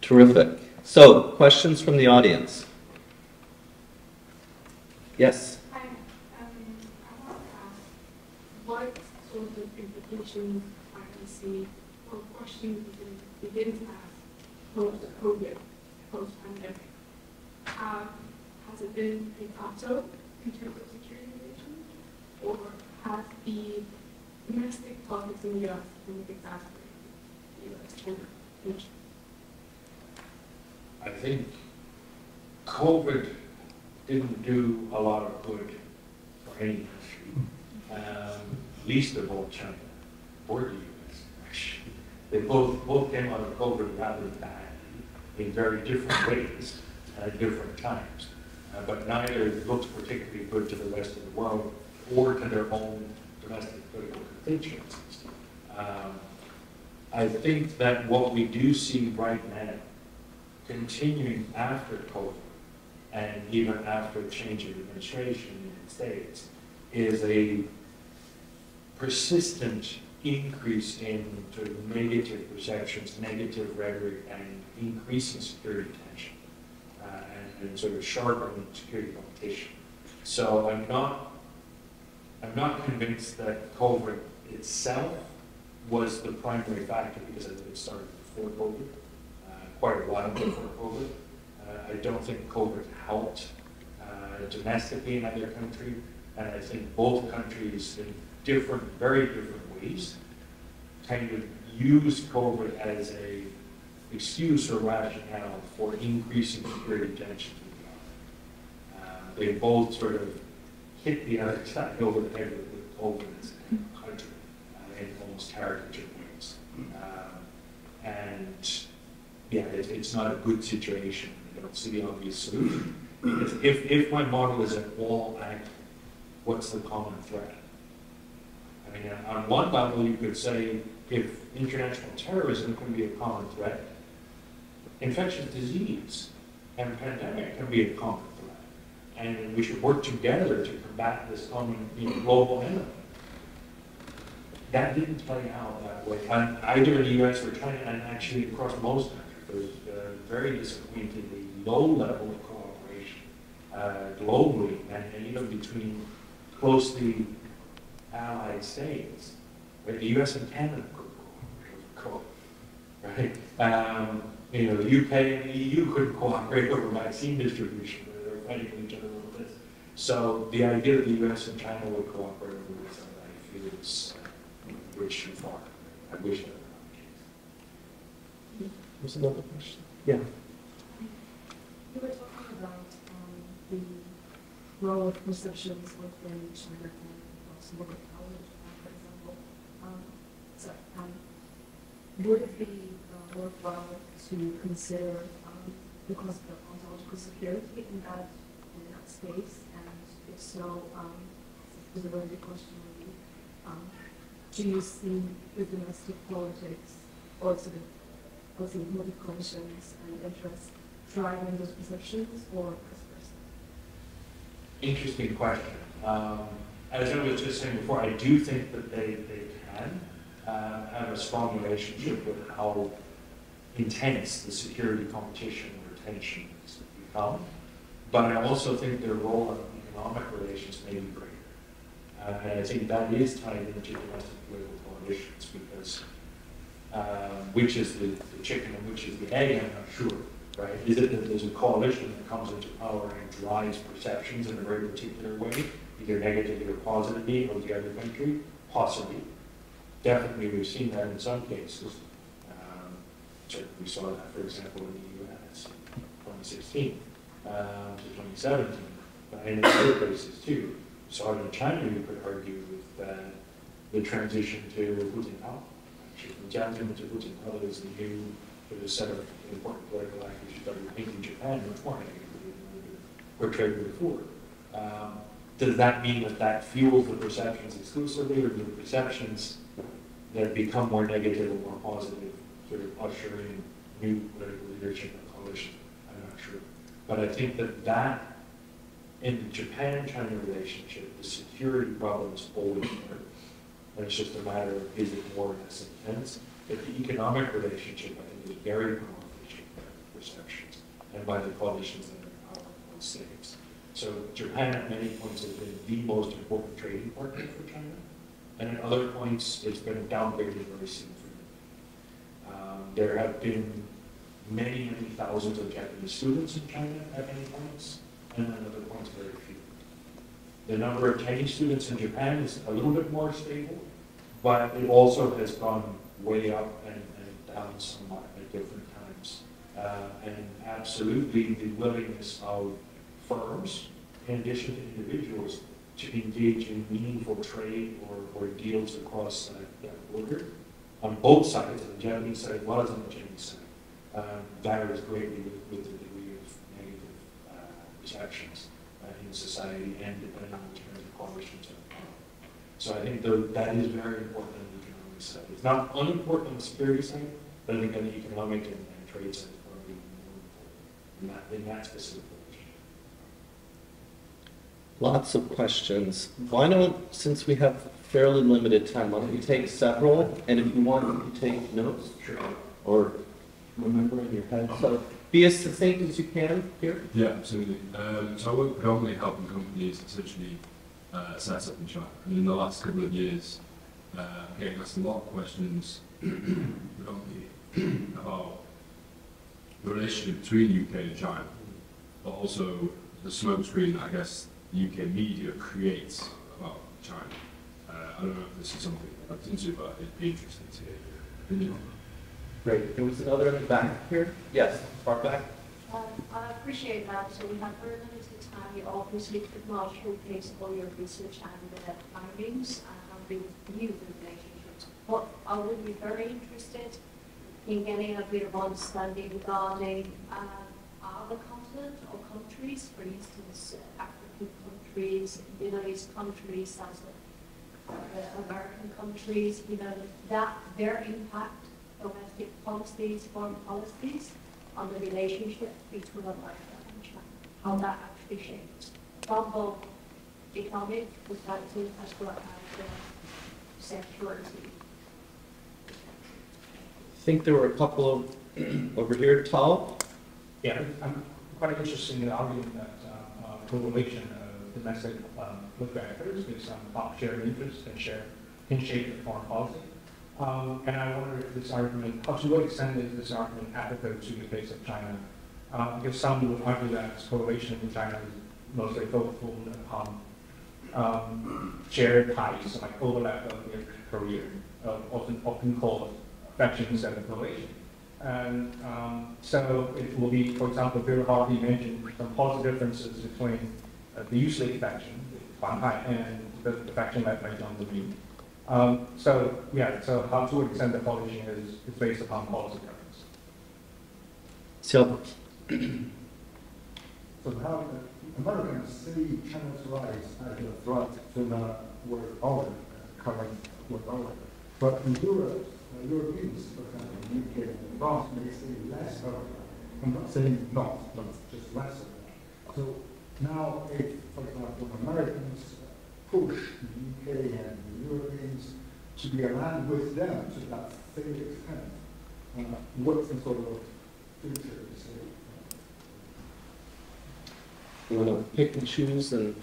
Terrific. So, questions from the audience? Yes? Hi. I want to ask, what sort of implications are you see, or questions you begin to ask post-COVID, post-pandemic? Has it been a plateau in terms of security relations, or has the domestic politics in the U.S. been exacerbated the U.S. tension? I think COVID didn't do a lot of good for any country, least of all China or the U.S. actually. They both came out of COVID rather badly in very different ways at different times. But neither looked particularly good to the rest of the world or to their own domestic political constituencies. I think that what we do see right now, continuing after COVID, and even after a change of administration in the United States, is a persistent increase in sort of negative perceptions, negative rhetoric, and increasing security tension, and sort of sharpening security competition. So I'm not convinced that COVID itself was the primary factor, because it started before COVID, quite a while before COVID. I don't think COVID helped domestically in either country, and I think both countries in very different ways kind of used COVID as a excuse or rationale for increasing security tensions with the other. They both sort of hit the other side over the head with COVID as a country in almost caricature ways. And yeah, it's not a good situation. I don't see the obvious solution. Because if my model is at all active, what's the common thread? I mean, on one level, you could say if international terrorism can be a common threat, infectious disease and pandemic can be a common threat. And we should work together to combat this common global enemy. That didn't play out that way, either in the US or China, and actually across most countries. There's very disappointingly low level of cooperation globally, and even between closely allied states. Right? The US and Canada could cooperate, right? The UK and the EU couldn't cooperate over vaccine distribution. They're fighting each other over this. So the idea that the US and China would cooperate over this, I feel is bridge too far. I wish that were not the case. There's another question. Yeah. You were talking about the role of perceptions within China and also local college, for example. Would it be worthwhile to consider the concept of ontological security in that space? And if so, this is a very big question. Do you see the domestic politics or sort of motivations and interests driving those perceptions, or vice versa? Interesting question. As I was just saying before, I do think that they can have a strong relationship with how intense the security competition or tension has become. But I also think their role in economic relations may be greater. And I think that is tied into domestic political coalitions, because which is the chicken and which is the egg, I'm not sure. Right? Is it that there's a coalition that comes into power and drives perceptions in a very particular way, either negatively or positively, of the other country? Possibly. Definitely, we've seen that in some cases. We saw that, for example, in the US in 2016 to 2017, but in other places too. We saw it in China, you could argue, with the transition to 𝗱𝗃𝗃𝗃. Actually, from tandem to 𝗱𝗃𝗃𝗃 is the new a set of important political actors who started thinking Japan much more negatively than portrayed before. Does that mean that that fuels the perceptions exclusively, or do the perceptions that become more negative or more positive sort of usher in new political leadership and coalition? I'm not sure. But I think that in the Japan-China relationship, the security problem is always there. And it's just a matter of, is it more or less intense? But the economic relationship, I think, is very powerfully shaped by perceptions and by the coalitions that are in power in both states. So Japan at many points has been the most important trading partner for China, and at other points it's been downgraded very significantly. There have been many, many thousands of Japanese students in China at many points, and at other points very few. The number of Chinese students in Japan is a little bit more stable, but it also has gone way up and down somewhat at different times. And absolutely the willingness of firms, in addition to individuals, to engage in meaningful trade or deals across that border on both sides, on the Japanese side as well as on the Chinese side, varies greatly with the degree of negative perceptions in society and depending on the terms of coalitions. So I think that is very important on the economic side. It's not unimportant on the security side, but I think on the economic and trade side, it's probably more important in that specific position. Lots of questions. Why don't, since we have fairly limited time, why don't we take several, and if you want, you can take notes. Sure. Or remember in your head. So be as succinct as you can here. Yeah, absolutely. So I work predominantly helping companies essentially set up in China. And in the last couple of years, getting asked a lot of questions predominantly about the relationship between UK and China, but also the smokescreen, I guess, the UK media creates about China. I don't know if this is something I've looked into, but it'd be interesting to hear your opinion on that. Great. There was another in the back here. Yes, far back. I appreciate that. So we have very limited time. You obviously could not showcase all your research and findings and the new relationships. But I would be very interested in getting a bit of understanding regarding other continents or countries, for instance, African countries, Middle East countries, as American countries, you know, that their impact, domestic policies, foreign policies, on the relationship between America and China, how that actually shaped from both economic perspective as well as security. I think there were a couple of over here, Tal. Yeah, I'm quite interested in the argument that correlation of domestic local actors with some shared interests can shape the foreign policy. And I wonder if this argument, to what extent is this argument applicable to the case of China? Because some would argue that correlation in China is mostly focused upon shared ties, like overlap of their career, often called affection instead of correlation. And so it will be, for example, very hard to mention some policy differences between the usually affection, and the affection led by John Levine. So how to what extent the policy is based upon policy difference. So, how Americans see China's rise as a threat to the world order, current world order. But in Europe, Europeans, for example, UK and France, may see less of it. I'm not saying not, but just less of it. So now, if, for example, Americans push the UK and the Europeans to be aligned with them to that same extent, what's the sort of future you see? You want to pick and choose and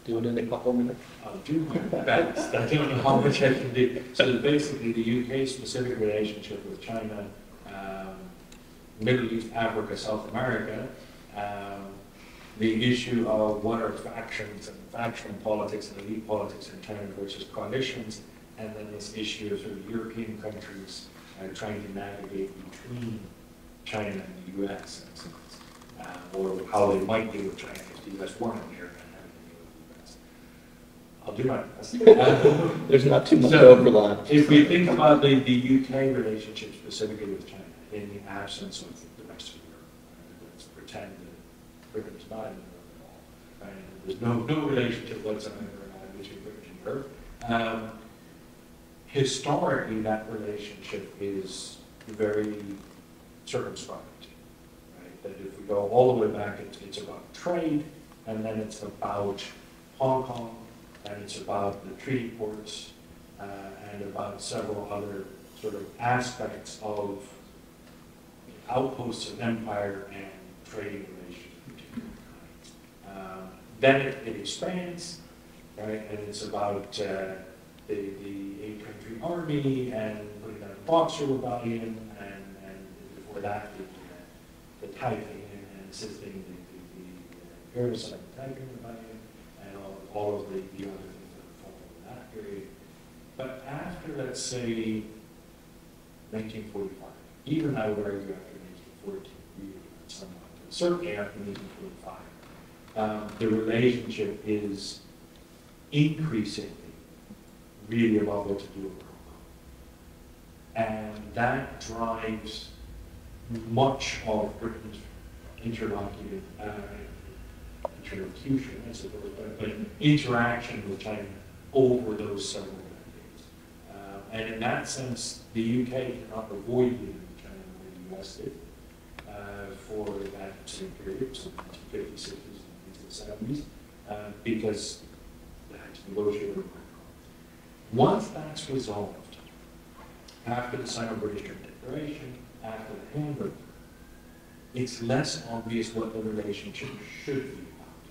do it in a couple minutes? I'll do my best. I don't know how much I can do. So basically, the UK-specific relationship with China, Middle East, Africa, South America, the issue of what are factions and faction politics and elite politics in China versus coalitions, and then this issue of sort of European countries trying to navigate between China and the US, in a sense, or how they might deal with China if the US weren't here and how they deal with the US. I'll do my best. There's not too much overlap. If we think about the UK relationship specifically with China, in the absence of the rest of Europe, let's pretend that Britain's not in Europe at all. Right? There's no relationship whatsoever between Britain and Europe. Historically, that relationship is very circumscribed. Right? That if we go all the way back, it's about trade, and then it's about Hong Kong, and it's about the treaty ports, and about several other sort of aspects of outposts of empire and trading relations between kinds. Then it expands, right? And it's about the eight-country army and putting down the Boxer Rebellion, and before that the Taiping and assisting the Parasite Taiping Rebellion and all of the other things that followed in that period. But after, let's say, 1945, even I would argue after 1914, really, somewhat, certainly after 1945, the relationship is increasingly really about what to do with Hong Kong. And that drives much of Britain's interlocution, I suppose, but interaction with China over those several decades. And in that sense, the UK cannot avoid dealing with China the way the US did for that same period, so 1950s, 60s, and 70s, because they had to negotiate with Hong Kong. Once that's resolved, after the Sino-British Declaration, after the Hamburg, it's less obvious what the relationship should be about.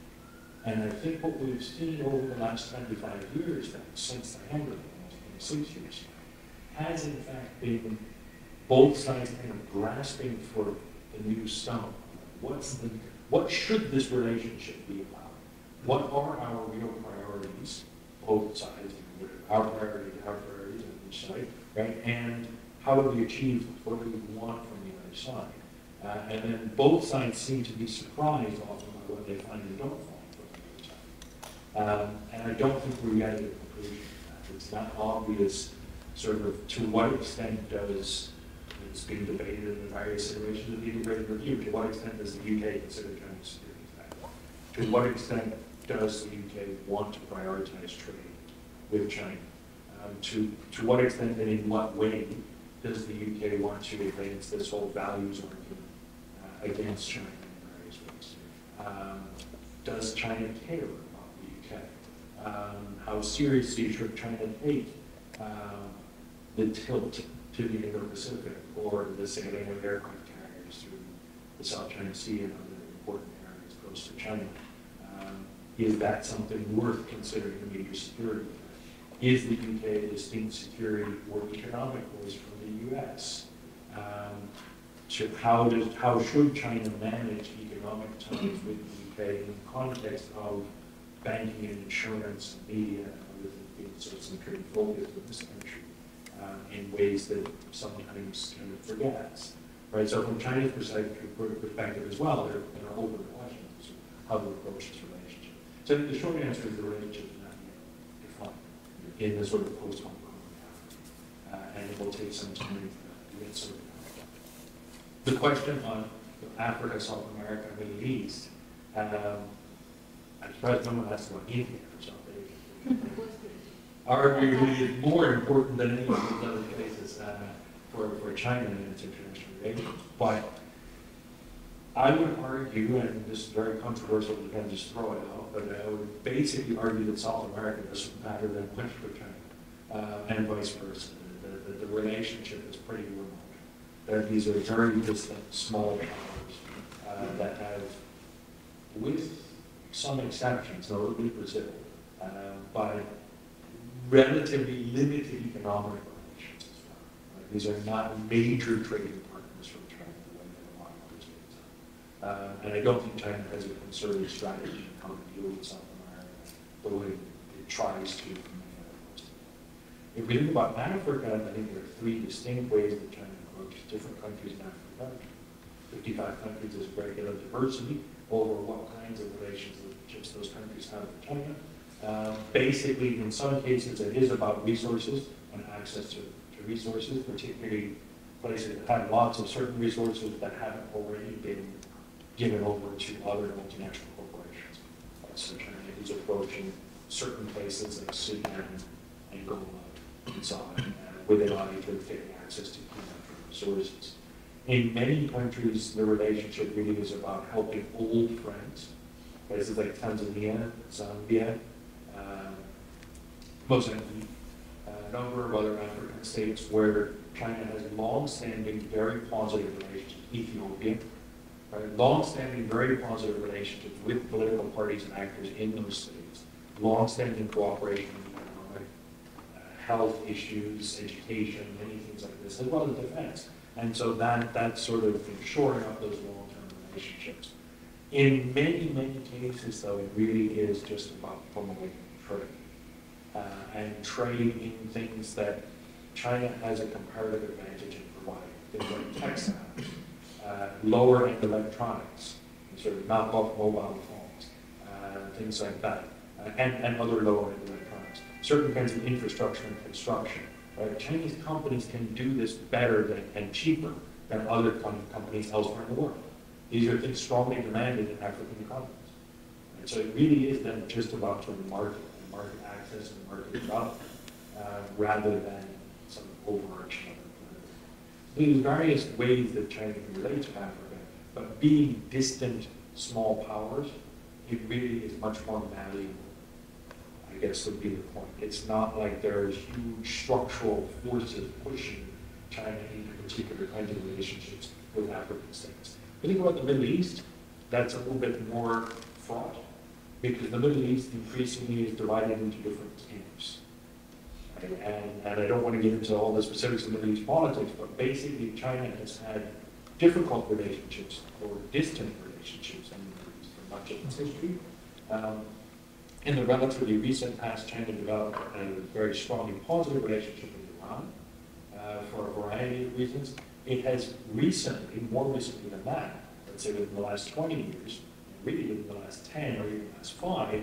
And I think what we've seen over the last 25 years, since the Hamburg, almost 26 years, has in fact been both sides kind of grasping for the new stone. What should this relationship be about? What are our real priorities, both sides, our priorities on each side, right? And how do we achieve them? What do we want from the other side? And then both sides seem to be surprised often by what they find they don't find from the other side. And I don't think we're getting a conclusion to that. It's not obvious sort of to what extent does, it's being debated in the various situations of the integrated review, to what extent does the UK consider China's security threat? To what extent does the UK want to prioritize trade with China. To what extent and in what way does the UK want to advance this whole values argument against China in various ways? Does China care about the UK? How seriously should China take the tilt to the Indo-Pacific or the sailing of aircraft carriers through the South China Sea and other important areas close to China? Is that something worth considering a major security threat? Is the UK a distinct security or economic voice from the US? How should China manage economic ties with the UK in the context of banking and insurance and media and other things being so centrally focused in this country in ways that sometimes kind of forgets? Right. So from China's perspective as well, there are open questions of how to approach this relationship. So the short answer is the relationship is not yet defined in the sort of post-Hong Kong and it will take some time to get sorted out. The question on Africa, South America, Middle East, I'm surprised no one asked about India or something. Arguably is more important than any of these other cases for China in its international relations. But I would argue, and this is very controversial, you can just throw it out, but I would basically argue that South America doesn't matter that much for China, and vice versa. The relationship is pretty remote. These are very distant, small powers that have, with some exceptions, notably Brazil, but relatively limited economic relations as well. Right? These are not major trading partners from China the way that a lot of other states are. And I don't think China has a concerted strategy on how to deal with South America the way it tries to from many other parts. If we think about Africa, I think there are three distinct ways that China approaches different countries in Africa. 55 countries is regular diversity over what kinds of relationships those countries have with China. Basically, in some cases, it is about resources and access to resources, particularly places that have lots of certain resources that haven't already been given over to other multinational corporations. So China is approaching certain places like Sudan, Angola, and so on, with an eye to getting access to key natural resources. In many countries, the relationship really is about helping old friends, places like Tanzania, Zambia, Mozambique, a number of other African states where China has long-standing, very positive relationships. Ethiopia, right? Long-standing, very positive relationships with political parties and actors in those states. Long-standing cooperation in economic, health issues, education, many things like this, as well as defense. And so that's sort of shoring up those long-term relationships. In many, many cases, though, it really is just about promoting trade. And trade in things that China has a comparative advantage in providing. Things like textiles, lower-end electronics, sort of knock-off mobile phones, things like that, and other lower-end electronics. Certain kinds of infrastructure and construction. Right? Chinese companies can do this better and cheaper than other companies elsewhere in the world. These are things strongly demanded in African economies. And so it really is then just about sort of market access and market development, rather than some overarching other. There's various ways that China can relate to Africa, but being distant, small powers, it really is much more malleable, I guess would be the point. It's not like there's huge structural forces pushing China into particular kinds of relationships with African states. If you think about the Middle East, that's a little bit more fraught, because the Middle East increasingly is divided into different camps. Right? And I don't want to get into all the specifics of Middle East politics, but basically China has had difficult relationships or distant relationships in the Middle East for much of its history. In the relatively recent past, China developed a very strongly positive relationship with Iran for a variety of reasons. It has recently, more recently than that, let's say within the last 20 years, really within the last 10 or even the last 5,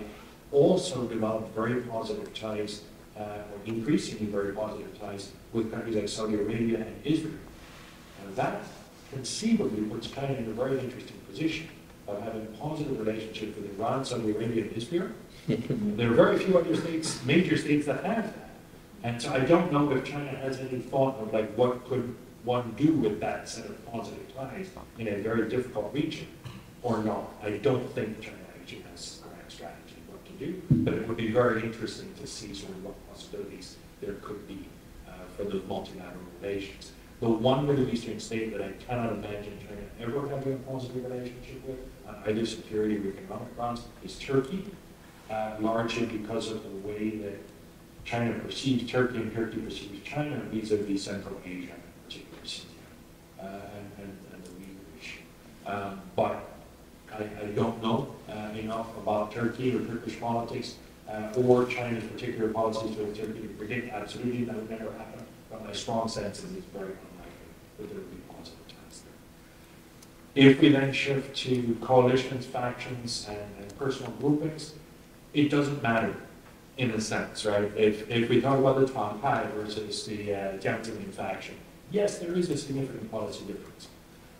also developed very positive ties, or increasingly very positive ties with countries like Saudi Arabia and Israel. And that conceivably puts China in a very interesting position of having a positive relationship with Iran, Saudi Arabia, and Israel. There are very few other states, major states, that have that. And so I don't know if China has any thought of like what could one do with that set of positive ties in a very difficult region or not. I don't think China actually has a grand strategy of what to do, but it would be very interesting to see sort of what possibilities there could be for those multilateral relations. The one Middle Eastern state that I cannot imagine China ever having a positive relationship with, on either security or economic grounds, is Turkey, largely because of the way that China perceives Turkey and Turkey perceives China vis-a-vis Central Asia, in particular Syria, and the Uyghur issue. But I don't know enough about Turkey or Turkish politics or China's particular policies with Turkey to predict absolutely that would never happen. But my strong sense is it's very unlikely that there would be positive ties there. If we then shift to coalitions, factions, and personal groupings, it doesn't matter in a sense, right? If we talk about the 𝗘𝘃𝗲𝘁 versus the 𝗘𝘃𝗲𝘁 faction, yes, there is a significant policy difference.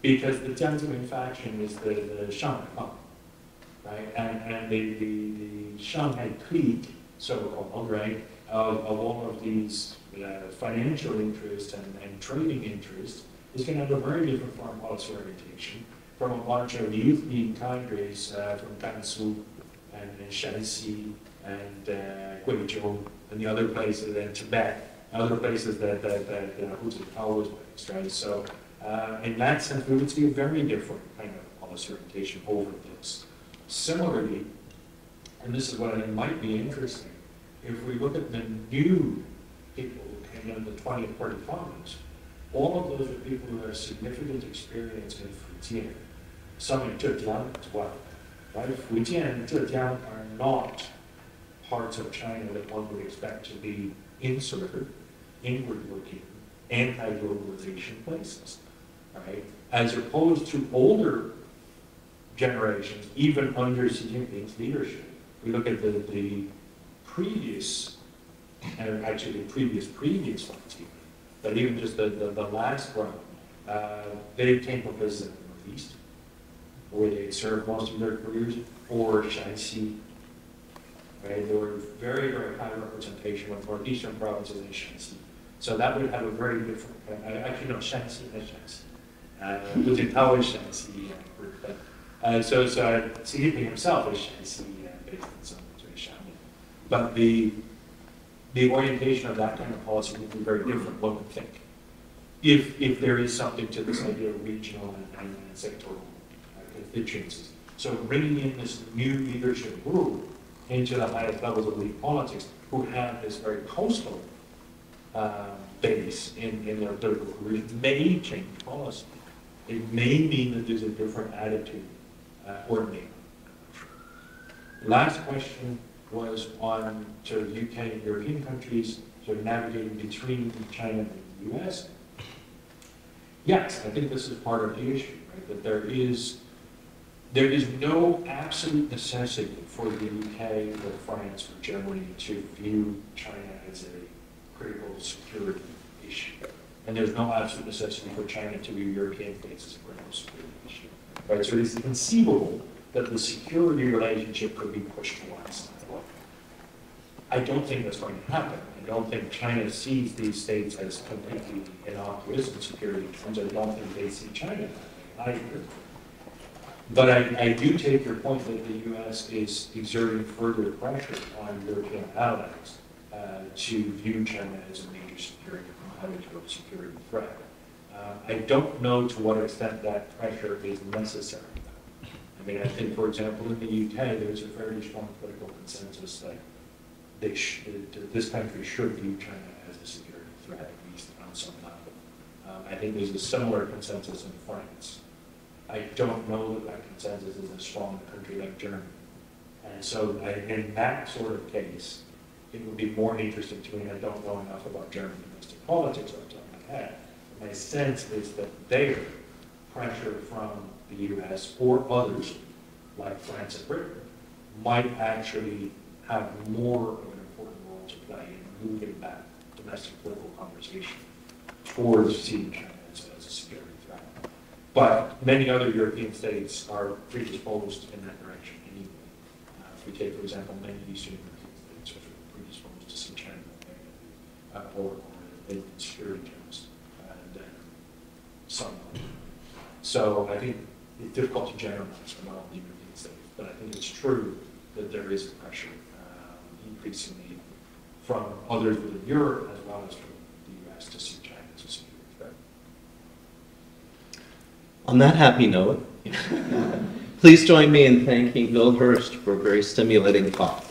Because the 𝗘𝘃𝗲𝘁 faction is the Shanghai, right? And the Shanghai clique, so-called, right, of all of these financial interests and trading interests is going to have a very different foreign policy orientation from a bunch of youth league cadres from Gansu and Shanxi and 𝗱𝗲𝘁 and the other places in Tibet, other places that 𝗱𝗲𝘁 was based, right? So in that sense, we would see a very different kind of policy orientation over this. Similarly, and this is what I think might be interesting, if we look at the new people who came into the 20th party Congress, all of those are people who have significant experience in Fujian, some in 𝗱𝗃𝗲𝘁 as well. Right? Fujian and 𝗱𝗃𝗲𝘁 are not parts of China that one would expect to be insular, inward-looking, anti-globalization places, right? As opposed to older generations, even under Xi Jinping's leadership. We look at the previous, and actually the previous ones even, but even just the last round, they came from places in the Northeast, where they served most of their careers, or Shanxi. Right? There were very, very high representation of northeastern provinces in Shanxi. So that would have a very different, actually no, Shanxi, not Shanxi. 𝗱𝗃𝗲𝗁 is Shanxi group, but so Xi Jinping himself is Shanxi based in some way, Shanghai. But the orientation of that kind of policy would be very different, one would think. If there is something to this idea of regional and sectoral constituencies. So bringing in this new leadership group into the highest levels of elite politics who have this very coastal base in their political careers may change policy. It may mean that there's a different attitude or maybe. Last question was on sort of UK and European countries sort of navigating between China and the US. Yes, I think this is part of the issue, right? That there is no absolute necessity for the UK or France or Germany to view China as a critical security issue. And there's no absolute necessity for China to view European states as a critical security issue. Right? So it is conceivable that the security relationship could be pushed to one side. I don't think that's going to happen. I don't think China sees these states as completely innocuous in security terms. I don't think they see China that way either. But I do take your point that the U.S. is exerting further pressure on European allies to view China as a major security security threat. I don't know to what extent that pressure is necessary. I mean, I think, for example, in the UK, there's a fairly strong political consensus that this country should view China as a security threat, at least on some level. I think there's a similar consensus in France. I don't know that that consensus is as strong in a country like Germany. And so in that sort of case, it would be more interesting to me, and I don't know enough about German domestic politics off the top of my head. My sense is that their pressure from the US or others, like France and Britain, might actually have more of an important role to play in moving that domestic political conversation towards seeing China as a security threat. But many other European states are predisposed in that direction anyway. If we take, for example, many Eastern European states which are predisposed to some kind of or maybe security terms, and some. So I think it's difficult to generalize from all the European states, but I think it's true that there is pressure increasingly from others within Europe as well as from the US to see China as a security threat. On that happy note, please join me in thanking Bill Hurst for a very stimulating talk.